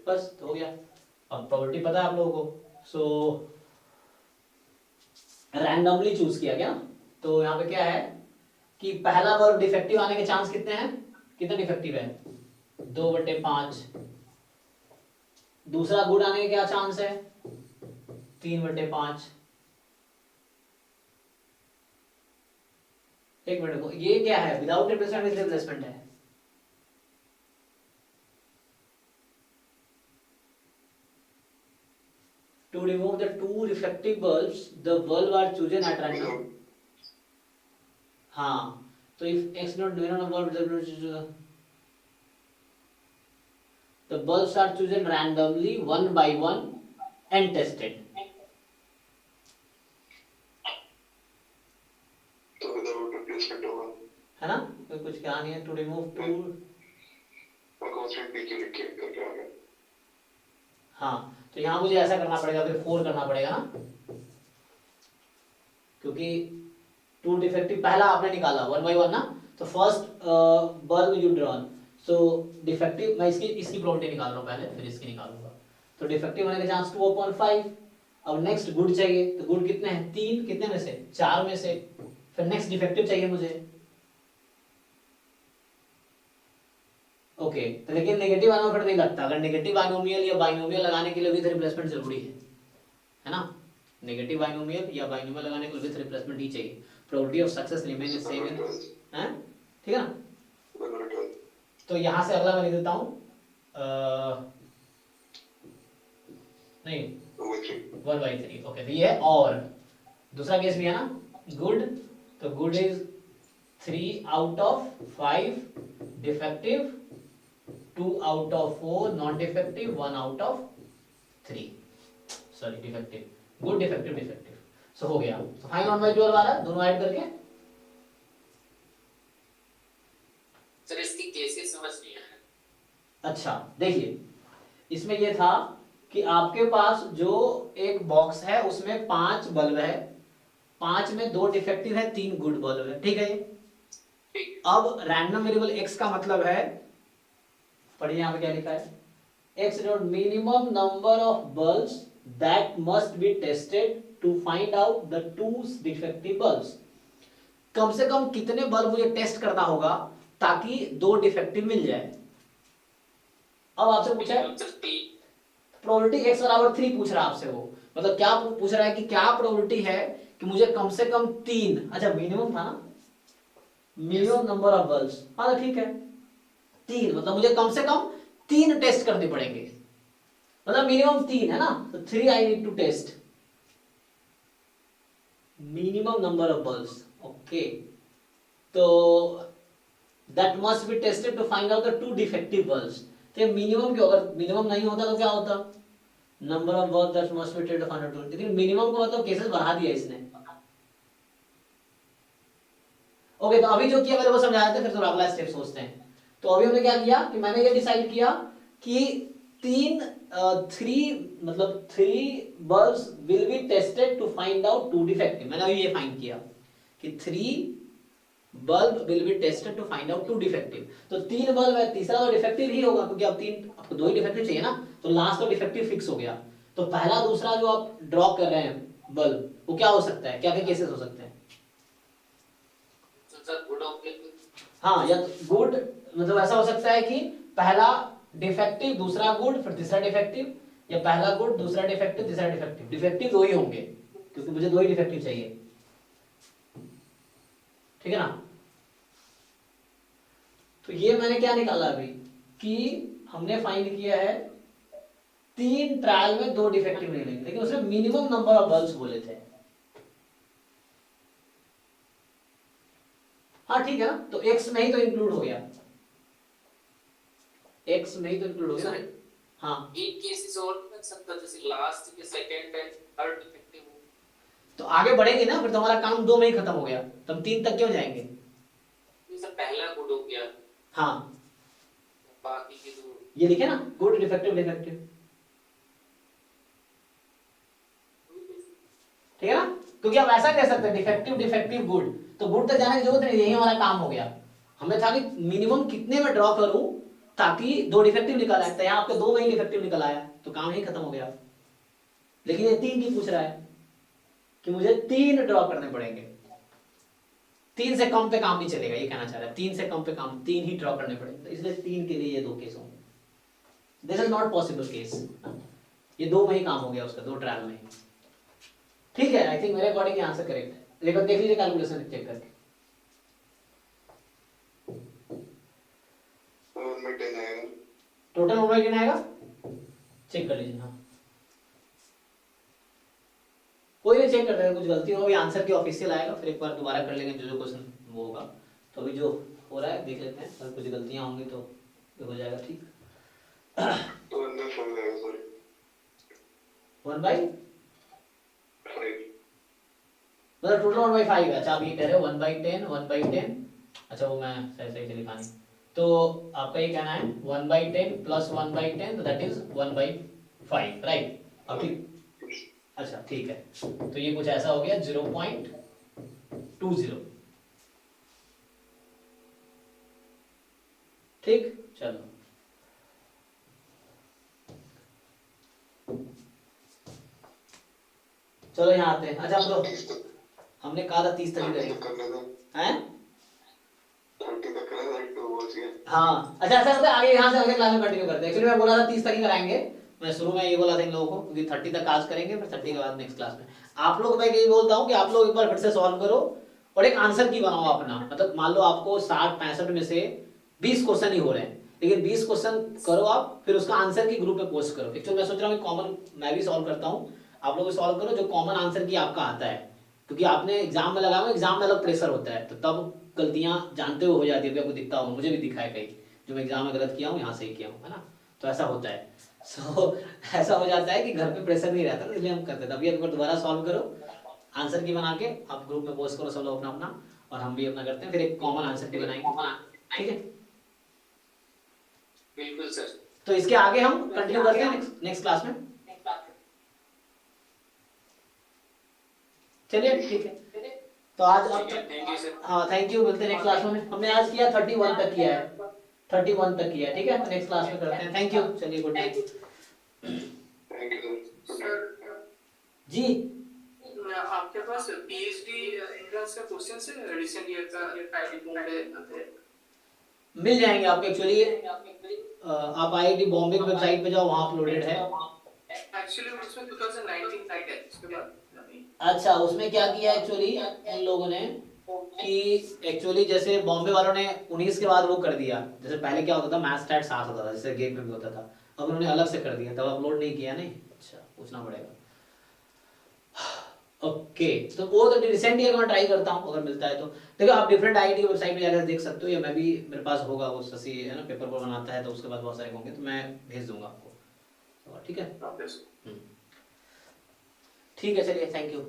बस तो हो गया। अब प्रोबेबिलिटी पता है आप लोगों को, सो रैंडमली चूज किया गया। तो यहाँ पे क्या है कि पहला वर्ब डिफेक्टिव आने के चांस कितने हैं, कितने डिफेक्टिव है, 2/5। दूसरा गुड आने के क्या चांस है, 3/5। एक मिनट को, ये क्या है, विदाउट रिप्लेसमेंट विद रिप्लेसमेंट है। To remove the 2 reflective bulbs, the bulb are chosen at random. हाँ, तो if x not given on bulb, the bulbs are chosen randomly one by one and tested. तो विदाउट रिप्लेसमेंट होगा, है ना, कोई कुछ कहानी है। To remove 2, और कांस्टेंट p क्यों लिखे करके आ गया। हाँ, तो यहाँ मुझे ऐसा करना पड़ेगा, फिर 4 करना पड़ेगा ना, क्योंकि 2 डिफेक्टिव पहला आपने निकाला 1 by 1 ना, तो first bulb you drawn, so defective, मैं इसकी प्रोबेबिलिटी निकाल रहा हूँ पहले, फिर इसकी निकालूंगा। तो डिफेक्टिव होने के चांस 2/5। अब नेक्स्ट गुड चाहिए, तो गुड कितने हैं, 3, कितने में से, 4 में से। फिर नेक्स्ट डिफेक्टिव चाहिए मुझे, ओके, तो लेकिन नेगेटिव बाइनोमियल फिट नहीं लगता। अगर नेगेटिव बाइनोमियल या बाइनोमियल लगाने के लिए विथ रिप्लेसमेंट जरूरी है ना? नेगेटिव बाइनोमियल या बाइनोमियल लगाने के लिए विथ रिप्लेसमेंट ही चाहिए। Probability of success remain is same in, हैं? ठीक है ना? तो यहां से अगला मैं लिख देता हूं, नहीं 1/3। ओके, तो ये है। और दूसरा केस भी है ना, गुड, तो good is 3 out of 5 defective, 2 out of 4 non defective, 1 out of 3 sorry defective, good defective defective. So हो गया। तो फाइन 1/12 आ रहा है, दोनों ऐड करके। सर इसकी केसेस समझ नहीं आया। अच्छा देखिए, इसमें ये था कि आपके पास जो एक बॉक्स है उसमें 5 बल्ब है, 5 में 2 डिफेक्टिव है, 3 गुड बल्ब है, ठीक है ये। अब रैंडम वेरिएबल x का मतलब है, पढ़िए यहां पे क्या लिखा है, x dot minimum number of bulbs that must be tested to find out the 2 defective bulbs. कम से कम कितने बल्ब मुझे टेस्ट करना होगा ताकि 2 डिफेक्टिव मिल जाए। अब आपसे पूछा है प्रोबेबिलिटी x बराबर 3 पूछ रहा है आपसे, वो मतलब क्या पूछ रहा है कि क्या प्रोबेबिलिटी है कि मुझे कम से कम 3, अच्छा मिनिमम था ना, मिनिमम नंबर ऑफ बल्ब्स, हाँ तो ठीक है 3, मतलब मुझे कम से कम 3 टेस्ट करने पड़ेंगे, मतलब मिनिमम 3 है ना, तो 3 I need to test minimum number of bulbs. Okay, तो that must be tested to find out the 2 defective bulbs. तो मिनिमम क्यों, अगर मिनिमम नहीं होता तो क्या होता, number of bulbs that must be tested to find out, लेकिन मिनिमम को मतलब केसेस बढ़ा दिया इसने। ओके, तो अभी जो किया मेरे को समझाया था, फिर थोड़ा अगला स्टेप सोचते हैं। तो अभी हमने क्या किया कि मैंने ये डिसाइड किया कि 3 bulbs will be tested to find out 2 defective. मैंने अभी ये फाइंड किया कि 3 bulb will be tested to find out 2 defective. तो 3 बल्ब है, तीसरा तो डिफेक्टिव ही होगा क्योंकि अब 3, आपको 2 ही डिफेक्टिव चाहिए ना, तो लास्ट तो डिफेक्टिव फिक्स हो गया। तो पहला दूसरा जो आप ड्रॉ कर रहे हैं बल्ब, वो क्या हो सकता है, क्या क्या केसेस हो सकते हैं? हाँ, या गुड मतलब ऐसा हो सकता है कि पहला डिफेक्टिव दूसरा गुड फिर तीसरा डिफेक्टिव, या पहला गुड दूसरा डिफेक्टिव तीसरा डिफेक्टिव। डिफेक्टिव 2 ही होंगे क्योंकि मुझे 2 ही डिफेक्टिव चाहिए, ठीक है ना। तो ये मैंने क्या निकाला अभी कि हमने फाइंड किया है 3 ट्रायल में 2 डिफेक्टिव नहीं लेंगे, लेकिन उसने मिनिमम नंबर ऑफ बल्ब्स बोले थे। हाँ ठीक है ना, तो x में ही तो इंक्लूड हो गया, x में ही तो इंक्लूड हो गया। हाँ, एक केसेस और कर सकता, जैसे लास्ट के सेकंड एंड थर्ड डिफेक्टिव हो, तो आगे बढ़ेंगे ना, फिर तुम्हारा काम 2 में ही खत्म हो गया, तुम 3 तक क्यों जाएंगे? जैसे पहला गुड हो गया, हाँ, बाकी के 2 ये लिखे ना, गुड डिफेक्टिव डिफेक्टिव, ठीक है ना, क्योंकि हम ऐसा कह सकते हैं डिफेक्टिव डिफेक्टिव गुड, तो गुड तक जाने की जरूरत नहीं, यही हमारा काम हो गया। हमें था कि मिनिमम कितने में ड्रॉ करूं ताकि 2 डिफेक्टिव निकल आए, तो यहाँ आपके 2 में ही डिफेक्टिव निकल आया, तो काम ही खत्म हो गया। लेकिन ये 3 की पूछ रहा है कि मुझे 3 ड्रॉ करने पड़ेंगे, 3 से कम पे काम नहीं चलेगा, ये कहना चाह रहा है 3 से कम पे काम 3 ही ड्रॉ करने पड़ेंगे, तो इसलिए 3 के लिए ये 2 केस होंगे। This is not possible case, ये 2 में ही काम हो गया उसका, 2 ट्रायल में ही, ठीक है। आई थिंक मेरे अकॉर्डिंग ये आंसर करेक्ट है, लेकिन देख लीजिए कैलकुलेशन चेक करके। 1/10 आएगा, टोटल 1/10 आएगा, चेक कर लीजिए। हाँ, कोई भी चेक करते हैं, कुछ गलती हो, अभी आंसर की ऑफिशियल आएगा, फिर एक बार दोबारा कर लेंगे जो जो क्वेश्चन वो होगा। तो अभी जो हो रहा है देख लेते हैं, अगर कुछ गलतियां होंगी तो हो जाएगा ठीक। तो 1/5 आएगा, सॉरी 1/5 मतलब टोटल 1/5 है। अच्छा आप ये कह रहे हो 1/10 1/10, अच्छा वो मैं सही सही से लिखा नहीं, तो आपका ये कहना है 1/10 प्लस 1/10, तो दैट इज 1/5, राइट। अब ठीक, अच्छा ठीक है, तो ये कुछ ऐसा हो गया 0.20, ठीक। चलो चलो यहाँ आते हैं। अच्छा हम लोग, हमने कहा था 30 तक ही करेंगे, हैं 30 तक करना, समझ गया। हाँ अच्छा ऐसा करते हैं आगे यहाँ से अगले क्लास में कंटिन्यू करते हैं। एक्चुअली मैं बोला था 30 तक ही कराएंगे, मैं शुरू में ये बोला था इन लोगों को क्योंकि 30 तक आज करेंगे, फिर 30 के बाद नेक्स्ट क्लास में। आप लोग मैं यही बोलता हूँ कि आप लोग एक बार फिर से सॉल्व करो और एक आंसर की बनाओ अपना। मतलब मान लो आपको 60-65 में से 20 क्वेश्चन ही हो रहे हैं, लेकिन 20 क्वेश्चन करो आप, फिर उसका आंसर की ग्रुप में पोस्ट करो। एक्चुअली मैं सोच रहा हूँ कॉमन मैं भी सॉल्व करता हूँ, आप लोग भी सॉल्व करो जो कॉमन आंसर की आपका आता है, क्योंकि आपने एग्जाम में लगाया, एग्जाम में अलग प्रेशर होता है, तो तब गलतियां जानते हुए हो जाती है, आपको दिखता हो, मुझे भी दिखा है कई जो मैं एग्जाम में गलत किया हूँ यहाँ सही किया हूँ, है ना, तो ऐसा होता है। सो ऐसा हो जाता है कि घर पे प्रेशर नहीं रहता, इसलिए हम करते थे। अभी एक बार दोबारा सॉल्व करो, आंसर की बना के आप ग्रुप में पोस्ट करो सब लोग अपना अपना, और हम भी अपना करते हैं, फिर एक कॉमन आंसर की बनाएंगे, ठीक है। बिल्कुल सर। तो इसके आगे हम कंटिन्यू करते हैं नेक्स्ट क्लास में। चलिए ठीक है, तो आज अब थैंक यू सर। हाँ थैंक यू, मिलते हैं नेक्स्ट क्लास में। हमने आज किया 31 तक किया है, 31 तक किया है, ठीक है, तो नेक्स्ट क्लास में करते हैं। थैंक यू, चलिए good night. Thank you sir. Sir ji आपके पास पीएचडी एंट्रेंस का क्वेश्चन है रिसेंट ईयर का आईआईटी बॉम्बे मिल जाएंगे आपको। एक्चुअली आप आईआईटी बॉम्बे की वेबसाइट पे जाओ, वहाँ अपलोडेड है। एक्चुअली उसमें 2019 तक है, उसके बाद अच्छा उसमें क्या किया एक्चुअली इन लोगों ने कि एक्चुअली जैसे बॉम्बे वालों ने 19 के बाद वो कर दिया, जैसे पहले क्या होता था मैथ्स स्टैट 7 होता था, जैसे गेट में भी होता था, अब उन्होंने अलग से कर दिया, तब अपलोड नहीं किया नहीं। अच्छा पूछना पड़ेगा। ओके तो वो तो रिसेंट ईयर का मैं ट्राई करता हूँ, अगर मिलता है तो। देखो आप डिफरेंट आईआईटी की वेबसाइट पे जाकर देख सकते हो, या मैं भी मेरे पास होगा, वो शशि है ना पेपर पर बनाता है, तो उसके बाद बहुत सारे होंगे, तो मैं भेज दूंगा आपको, ठीक है। ठीक है चलिए, थैंक यू।